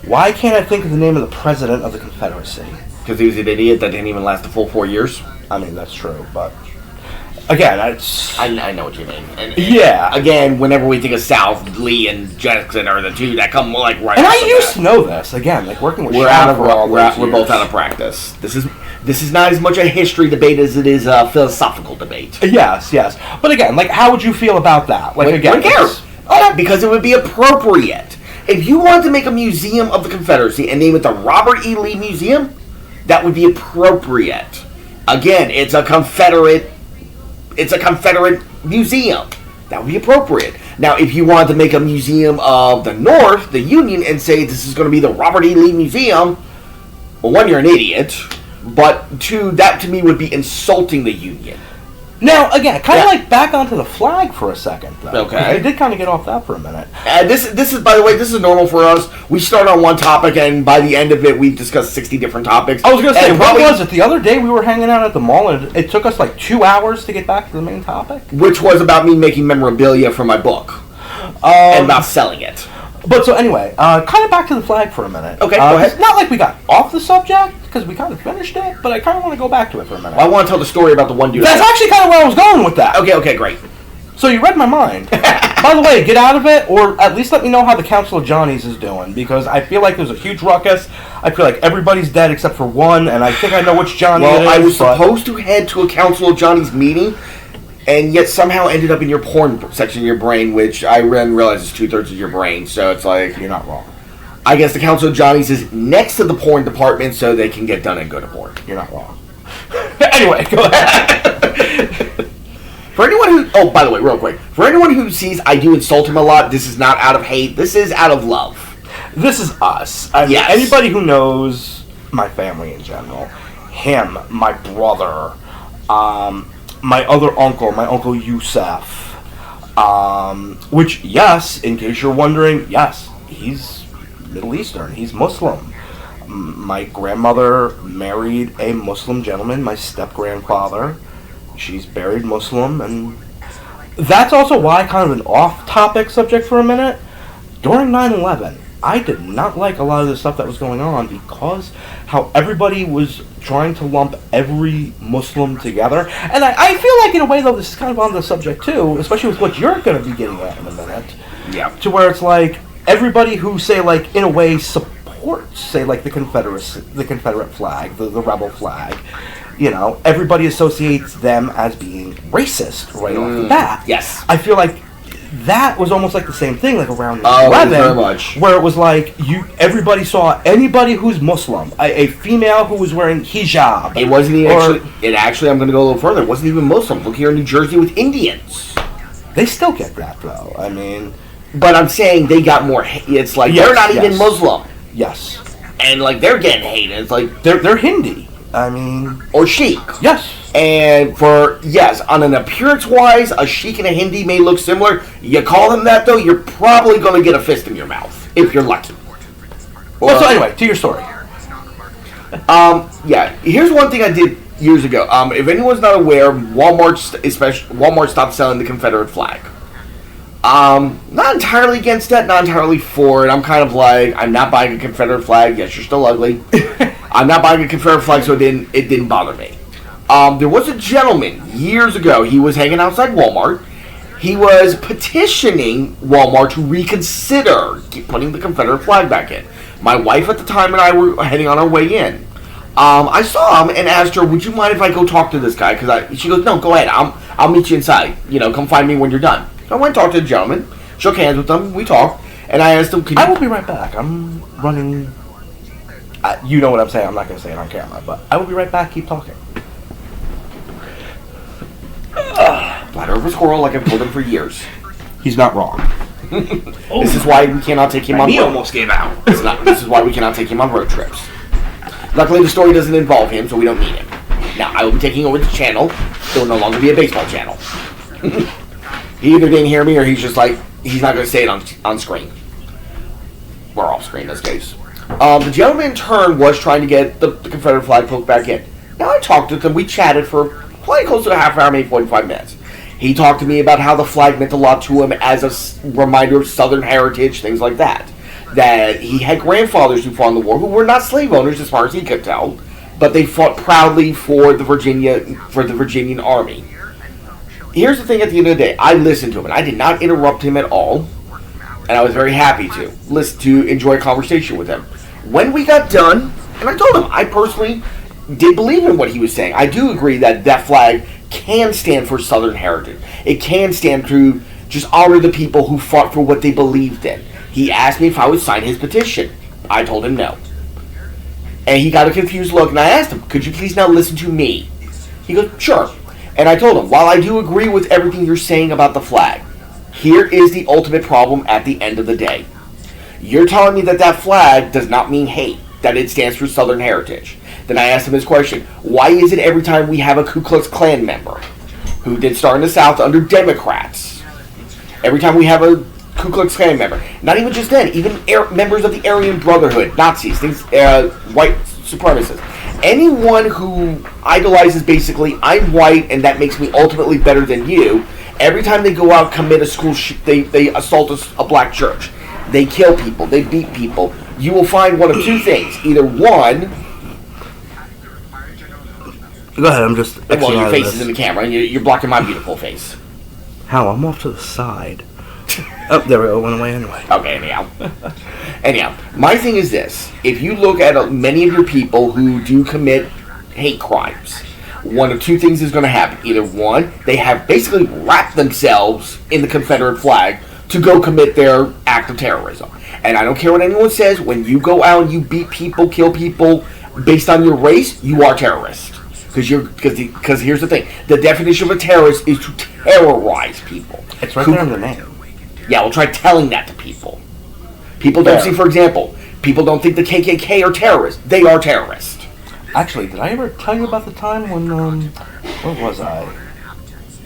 why can't I think of the name of the president of the Confederacy? Because he was an idiot that didn't even last the full 4 years. I mean, that's true, but again, I know what you mean. And yeah. Again, whenever we think of South, Lee and Jackson are the two that come, like, right. And I used to know this. Again, like, working with we're Sean out of for all those we're both years. out of practice. This is not as much a history debate as it is a philosophical debate. Yes. But again, like, how would you feel about that? Like, again, wouldn't care. Because it would be appropriate. If you wanted to make a museum of the Confederacy and name it the Robert E. Lee Museum, that would be appropriate. Again, it's a Confederate museum. That would be appropriate. Now, if you wanted to make a museum of the North, the Union, and say this is going to be the Robert E. Lee Museum, well, one, you're an idiot, but two, that to me would be insulting the Union. Now, again, kind of like back onto the flag for a second, though. Okay. We did kind of get off that for a minute. This is, by the way, this is normal for us. We start on one topic, and by the end of it, we've discussed 60 different topics. I was going to say, what was it? The other day we were hanging out at the mall, and it took us like 2 hours to get back to the main topic. Which was about me making memorabilia for my book. And about selling it. But so anyway, kind of back to the flag for a minute. Okay, go ahead. It's not like we got off the subject, because we kind of finished it, but I kind of want to go back to it for a minute. Well, I want to tell the story about the one dude. That's actually kind of where I was going with that. Okay, great. So you read my mind. By the way, get out of it, or at least let me know how the Council of Johnnies is doing, because I feel like there's a huge ruckus. I feel like everybody's dead except for one, and I think I know which Johnny it is. Well, I was supposed to head to a Council of Johnnies meeting, and yet somehow ended up in your porn section of your brain, which I then realized is 2/3 of your brain, so it's like... You're not wrong. I guess the Council of Johnnies is next to the porn department so they can get done and go to porn. You're not wrong. Anyway, go ahead. For anyone who... Oh, by the way, real quick. For anyone who sees I do insult him a lot, this is not out of hate. This is out of love. This is us. I mean, Yes. anybody who knows my family in general, him, my brother, my other uncle, my Uncle Yusef, which, yes, in case you're wondering, yes, he's Middle Eastern. He's Muslim. My grandmother married a Muslim gentleman, my step-grandfather. She's buried Muslim, and that's also why, kind of an off-topic subject for a minute, during 9/11, I did not like a lot of the stuff that was going on because how everybody was trying to lump every Muslim together. And I feel like, in a way, though, this is kind of on the subject, too, especially with what you're going to be getting at in a minute. Yeah. To where it's like, everybody who, say, like, in a way, supports, say, like, the Confederate flag, the rebel flag, you know, everybody associates them as being racist right off the bat. Yes. I feel like that was almost like the same thing, like around 9/11, very much. where it was like everybody saw anybody who's Muslim, a female who was wearing hijab. It wasn't even actually, I'm going to go a little further. It wasn't even Muslim. Look here in New Jersey with Indians. They still get that, though. I mean... But I'm saying they got more... It's like, they're not even Muslim. Yes. And, like, they're getting hated. It's like... They're Hindi. I mean... Or Sheik. Yes. And on an appearance-wise, a Sheik and a Hindi may look similar. You call them that, though, you're probably going to get a fist in your mouth, if you're lucky. Well, so anyway, to your story. Yeah, here's one thing I did years ago. If anyone's not aware, Walmart stopped selling the Confederate flag. Not entirely against that, not entirely for it. I'm kind of like, I'm not buying a Confederate flag. Yes, you're still ugly. I'm not buying a Confederate flag, so it didn't bother me. There was a gentleman years ago. He was hanging outside Walmart. He was petitioning Walmart to reconsider putting the Confederate flag back in. My wife at the time and I were heading on our way in. I saw him and asked her, "Would you mind if I go talk to this guy?" She goes, "No, go ahead. I'll meet you inside. You know, come find me when you're done." So I went and talked to the gentleman, shook hands with him, we talked, and I asked him, I will be right back. I'm running... you know what I'm saying. I'm not going to say it on camera, but I will be right back. Keep talking. Flat over squirrel like I've told him for years. He's not wrong. This is why we cannot take him on He almost gave out. This is why we cannot take him on road trips. Luckily, the story doesn't involve him, so we don't need him. Now, I will be taking over the channel. It will no longer be a baseball channel. He either didn't hear me or he's just like, he's not going to say it on screen. We're off screen in this case. The gentleman in turn was trying to get the Confederate flag poked back in. Now, I talked with him. We chatted for probably close to a half hour, maybe 45 minutes. He talked to me about how the flag meant a lot to him as a reminder of Southern heritage, things like that. That he had grandfathers who fought in the war who were not slave owners as far as he could tell, but they fought proudly for the Virginian Army. Here's the thing at the end of the day. I listened to him, and I did not interrupt him at all, and I was very happy to enjoy a conversation with him. When we got done, and I told him, I personally did believe in what he was saying. I do agree that flag can stand for Southern heritage. It can stand to just honor the people who fought for what they believed in. He asked me if I would sign his petition. I told him no. And he got a confused look, and I asked him, "Could you please now listen to me?" He goes, "Sure." And I told him, while I do agree with everything you're saying about the flag, here is the ultimate problem at the end of the day. You're telling me that flag does not mean hate, that it stands for Southern heritage. Then I asked him his question, why is it every time we have a Ku Klux Klan member who did start in the South under Democrats, every time we have a Ku Klux Klan member, not even just then, even members of the Aryan Brotherhood, Nazis, things, white supremacists, anyone who idolizes basically, I'm white and that makes me ultimately better than you, every time they go out, commit a school, they assault a black church. They kill people, they beat people. You will find one of two things. Either one... Go ahead, I'm just... Well, your face is in the camera and you're blocking my beautiful face. How? I'm off to the side. Oh, there we go. It went away anyway. Okay, anyhow, my thing is this. If you look at many of your people who do commit hate crimes, one of two things is going to happen. Either one, they have basically wrapped themselves in the Confederate flag to go commit their act of terrorism. And I don't care what anyone says, when you go out and you beat people, kill people based on your race, you are terrorist. Because here's the thing, the definition of a terrorist is to terrorize people. It's right there in the name. Yeah, we'll try telling that to people. People don't see, for example, people don't think the KKK are terrorists. They are terrorists. Actually, did I ever tell you about the time when, where was I?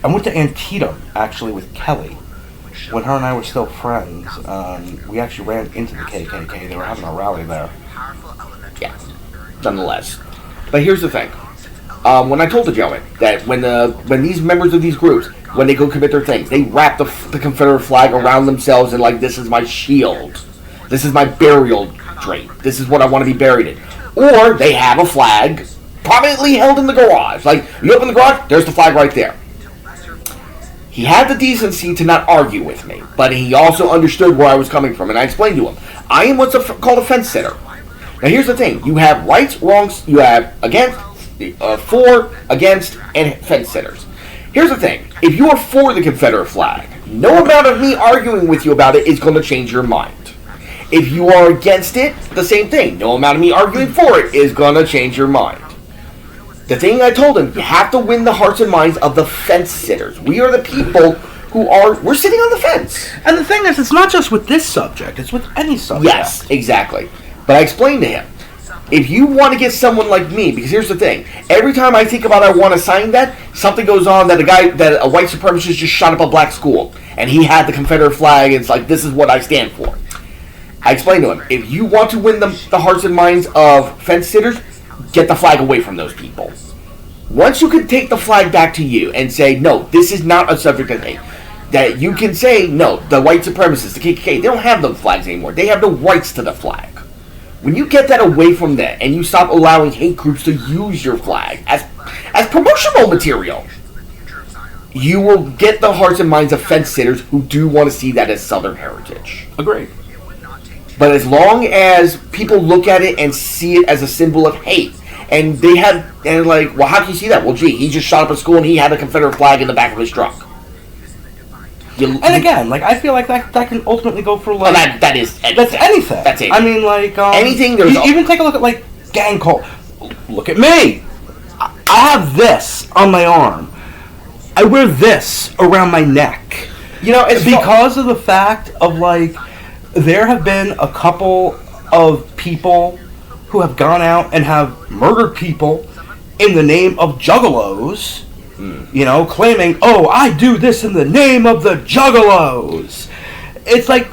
I went to Antietam, actually, with Kelly. When her and I were still friends, we actually ran into the KKK. They were having a rally there. Yeah, nonetheless. But here's the thing. When I told the gentleman that when these members of these groups, when they go commit their things, they wrap the Confederate flag around themselves and like, this is my shield. This is my burial drape. This is what I want to be buried in. Or they have a flag prominently held in the garage. Like, you open the garage, there's the flag right there. He had the decency to not argue with me, but he also understood where I was coming from, and I explained to him, I am what's called a fence sitter. Now here's the thing, you have rights, wrongs, you have against, for, against, and fence sitters. Here's the thing, if you are for the Confederate flag, no amount of me arguing with you about it is going to change your mind. If you are against it, the same thing, no amount of me arguing for it is going to change your mind. The thing I told him, you have to win the hearts and minds of the fence sitters. We are the people we're sitting on the fence. And the thing is, it's not just with this subject, it's with any subject. Yes, exactly. But I explained to him, if you want to get someone like me, because here's the thing, every time I think about I want to sign that, something goes on that a white supremacist just shot up a black school, and he had the Confederate flag, and it's like, this is what I stand for. I explained to him, if you want to win the hearts and minds of fence sitters, get the flag away from those people. Once you can take the flag back to you and say, no, this is not a subject of hate, that you can say, no, the white supremacists, the KKK, they don't have those flags anymore. They have no rights to the flag. When you get that away from them and you stop allowing hate groups to use your flag as promotional material, you will get the hearts and minds of fence sitters who do want to see that as Southern heritage. Agreed. But as long as people look at it and see it as a symbol of hate, and like, well, how can you see that? Well, gee, he just shot up a school and he had a Confederate flag in the back of his truck. And again, like, I feel like that can ultimately go for, like... That's anything. That's anything. That's anything. I mean, like... anything, even take a look at, like, gang cult. Look at me! I have this on my arm. I wear this around my neck. You know, it's because of the fact of, like... There have been a couple of people who have gone out and have murdered people in the name of juggalos, you know, claiming, oh, I do this in the name of the juggalos. It's like,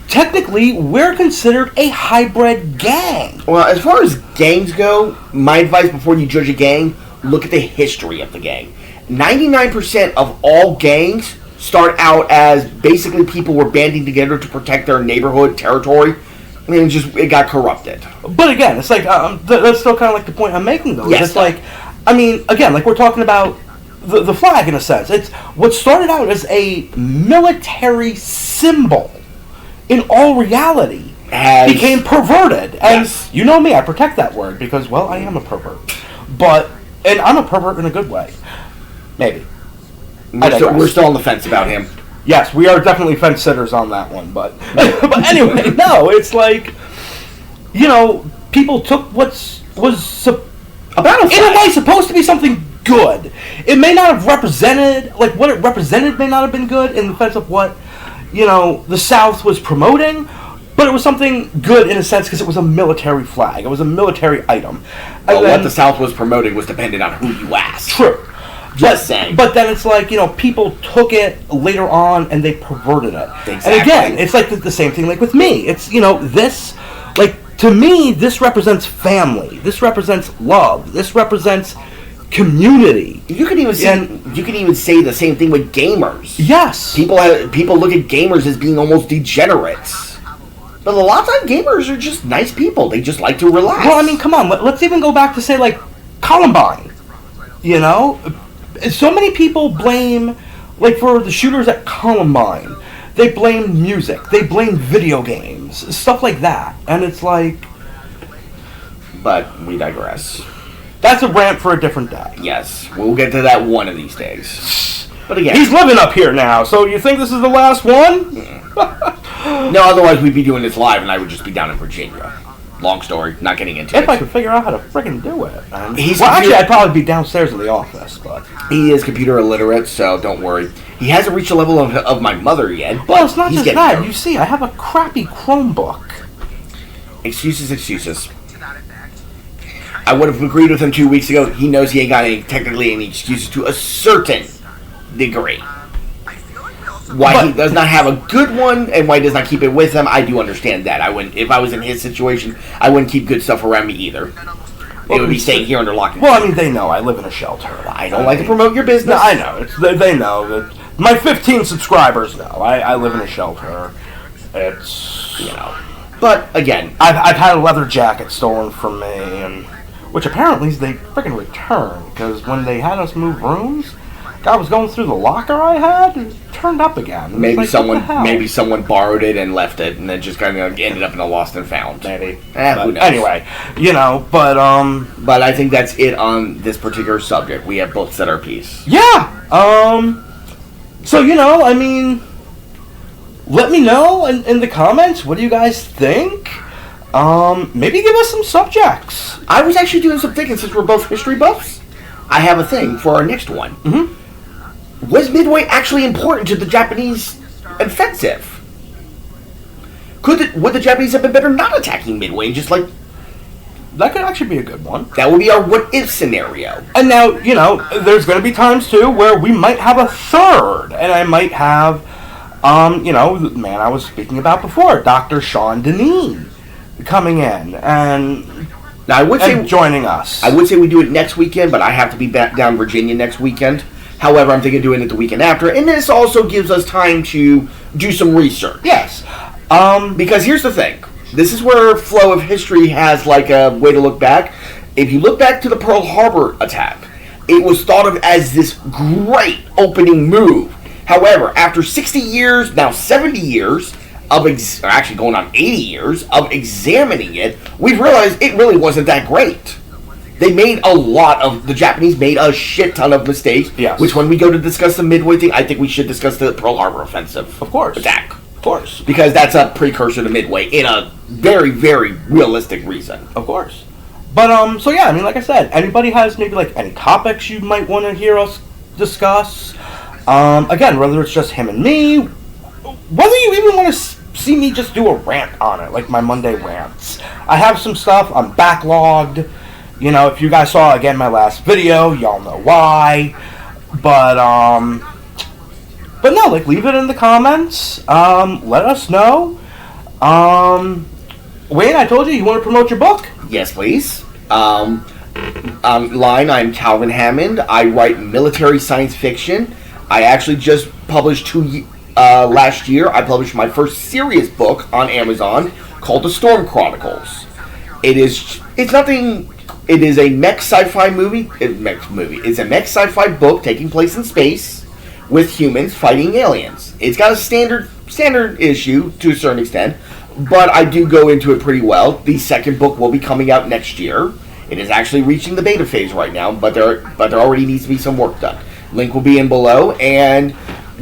technically, we're considered a hybrid gang. Well, as far as gangs go, my advice before you judge a gang, look at the history of the gang. 99% of all gangs start out as basically people were banding together to protect their neighborhood territory, and it got corrupted. But again, it's like that's still kind of like the point I'm making, though. Yes, it's like, I mean, again, like we're talking about the flag in a sense. It's what started out as a military symbol. In all reality, became perverted, and you know me, I protect that word because, well, I am a pervert. And I'm a pervert in a good way, maybe. We're still on the fence about him. Yes, we are definitely fence sitters on that one, but anyway, no, it's like, you know, people took was about in a way supposed to be something good. It may not have represented, like, what it represented may not have been good in the sense of what, you know, the South was promoting, but it was something good in a sense because it was a military flag. It was a military item. Well, what the South was promoting was dependent on who you asked. True. Just saying. But then it's like, you know, people took it later on and they perverted it. Exactly. And again, it's like the same thing like with me. It's, you know, this, like, to me, this represents family. This represents love. This represents community. You can even say the same thing with gamers. Yes. People look at gamers as being almost degenerates. But a lot of times gamers are just nice people. They just like to relax. Well, I mean, come on. Let's even go back to, say, like, Columbine. You know? So many people blame, like, for the shooters at Columbine, they blame music, they blame video games, stuff like that. And it's like... But we digress. That's a rant for a different day. Yes, we'll get to that one of these days. But again... He's living up here now, so you think this is the last one? No, otherwise we'd be doing this live, and I would just be down in Virginia. Long story, not getting into it. If I could figure out how to friggin' do it. Actually, I'd probably be downstairs in the office, but... He is computer illiterate, so don't worry. He hasn't reached the level of my mother yet. Well, it's not just that. There. You see, I have a crappy Chromebook. Excuses. I would have agreed with him 2 weeks ago. He knows he ain't got technically any excuses to a certain degree. Why he does not have a good one and why he does not keep it with him, I do understand that. I wouldn't, if I was in his situation, I wouldn't keep good stuff around me either. It would be staying here under lock and key. Well, I mean, they know I live in a shelter. I don't like to promote your business. No, I know. They know that. My 15 subscribers know. I live in a shelter. It's, you know. But again, I've had a leather jacket stolen from me, and which apparently they freaking returned because when they had us move rooms, I was going through the locker I had, and it turned up again. Maybe someone borrowed it and left it, and then just kind of ended up in a lost and found. Maybe. Who knows? Anyway, you know, but I think that's it on this particular subject. We have both said our piece. Yeah. So you know, I mean, let me know in the comments. What do you guys think? Maybe give us some subjects. I was actually doing some thinking since we're both history buffs. I have a thing for our next one. Mm-hmm. Was Midway actually important to the Japanese offensive? Would the Japanese have been better not attacking Midway and just like... That could actually be a good one. That would be our what-if scenario. And now, you know, there's going to be times, too, where we might have a third. And I might have, you know, the man I was speaking about before, Dr. Sean Deneen, coming in and... Now, I would say joining us. I would say we do it next weekend, but I have to be back down in Virginia next weekend. However, I'm thinking of doing it the weekend after, and this also gives us time to do some research. Yes. Because here's the thing. This is where Flow of History has like a way to look back. If you look back to the Pearl Harbor attack, it was thought of as this great opening move. However, after 60 years, now 70 years, actually going on 80 years of examining it, we've realized it really wasn't that great. The Japanese made a shit ton of mistakes. Yes. Which when we go to discuss the Midway thing, I think we should discuss the Pearl Harbor offensive. Of course. Attack. Of course. Because that's a precursor to Midway in a very, very realistic reason. Of course. But, so yeah, I mean, like I said, anybody has maybe like any topics you might want to hear us discuss? Again, whether it's just him and me, whether you even want to see me just do a rant on it, like my Monday rants. I have some stuff, I'm backlogged. You know, if you guys saw, again, my last video, y'all know why. But no, like, leave it in the comments. Let us know. Wayne, I told you want to promote your book? Yes, please. Online, I'm Calvin Hammond. I write military science fiction. I actually just published last year, I published my first serious book on Amazon called the S.T.O.R.M Chronicles. It is a mech sci-fi movie. It's a mech sci-fi book taking place in space with humans fighting aliens. It's got a standard issue to a certain extent, but I do go into it pretty well. The second book will be coming out next year. It is actually reaching the beta phase right now, but there already needs to be some work done. Link will be in below, and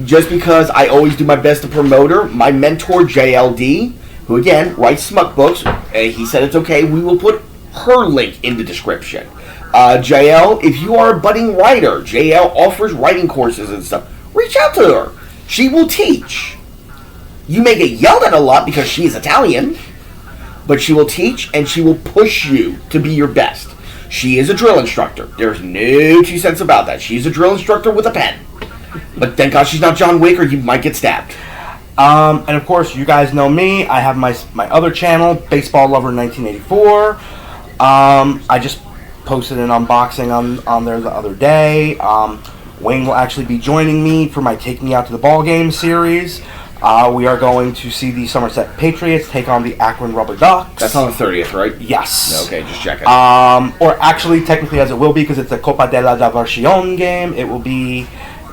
just because I always do my best to promote her, my mentor, Jayelle Dee, who again writes smut books, he said it's okay, we will put her link in the description. Jayelle, if you are a budding writer, Jayelle offers writing courses and stuff. Reach out to her. She will teach. You may get yelled at a lot because she is Italian, but she will teach and she will push you to be your best. She is a drill instructor. There's no two cents about that. She's a drill instructor with a pen. But thank God she's not John Wick or you might get stabbed. And of course, you guys know me. I have my other channel, Baseball Lover 1984. I just posted an unboxing on there the other day. Wain will actually be joining me for my Take Me Out to the Ball Game series. We are going to see the Somerset Patriots take on the Akron Rubber Ducks. That's on the 30th, right? Yes. Okay, just checking. Or actually, technically, as it will be, because it's a Copa de la Diversión game, it will be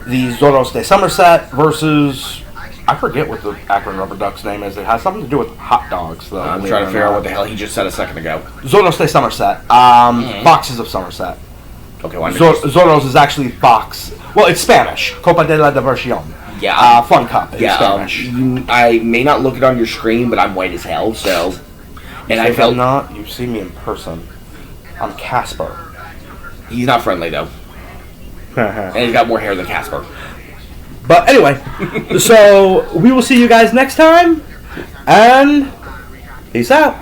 the Zorros de Somerset versus... I forget what the Akron Rubber Ducks name is. It has something to do with hot dogs, though. I'm trying to figure out what the hell he just said a second ago. Zorros de Somerset. Foxes of Somerset. Okay, well, Zorros is actually fox. Well, it's Spanish. Copa de la Diversión. Yeah. Fun cup. In Yeah, Spanish. I may not look it on your screen, but I'm white as hell, so... And I If felt... I'm not, you see me in person. I'm Casper. He's not friendly, though. And he's got more hair than Casper. But anyway, so we will see you guys next time, and peace out.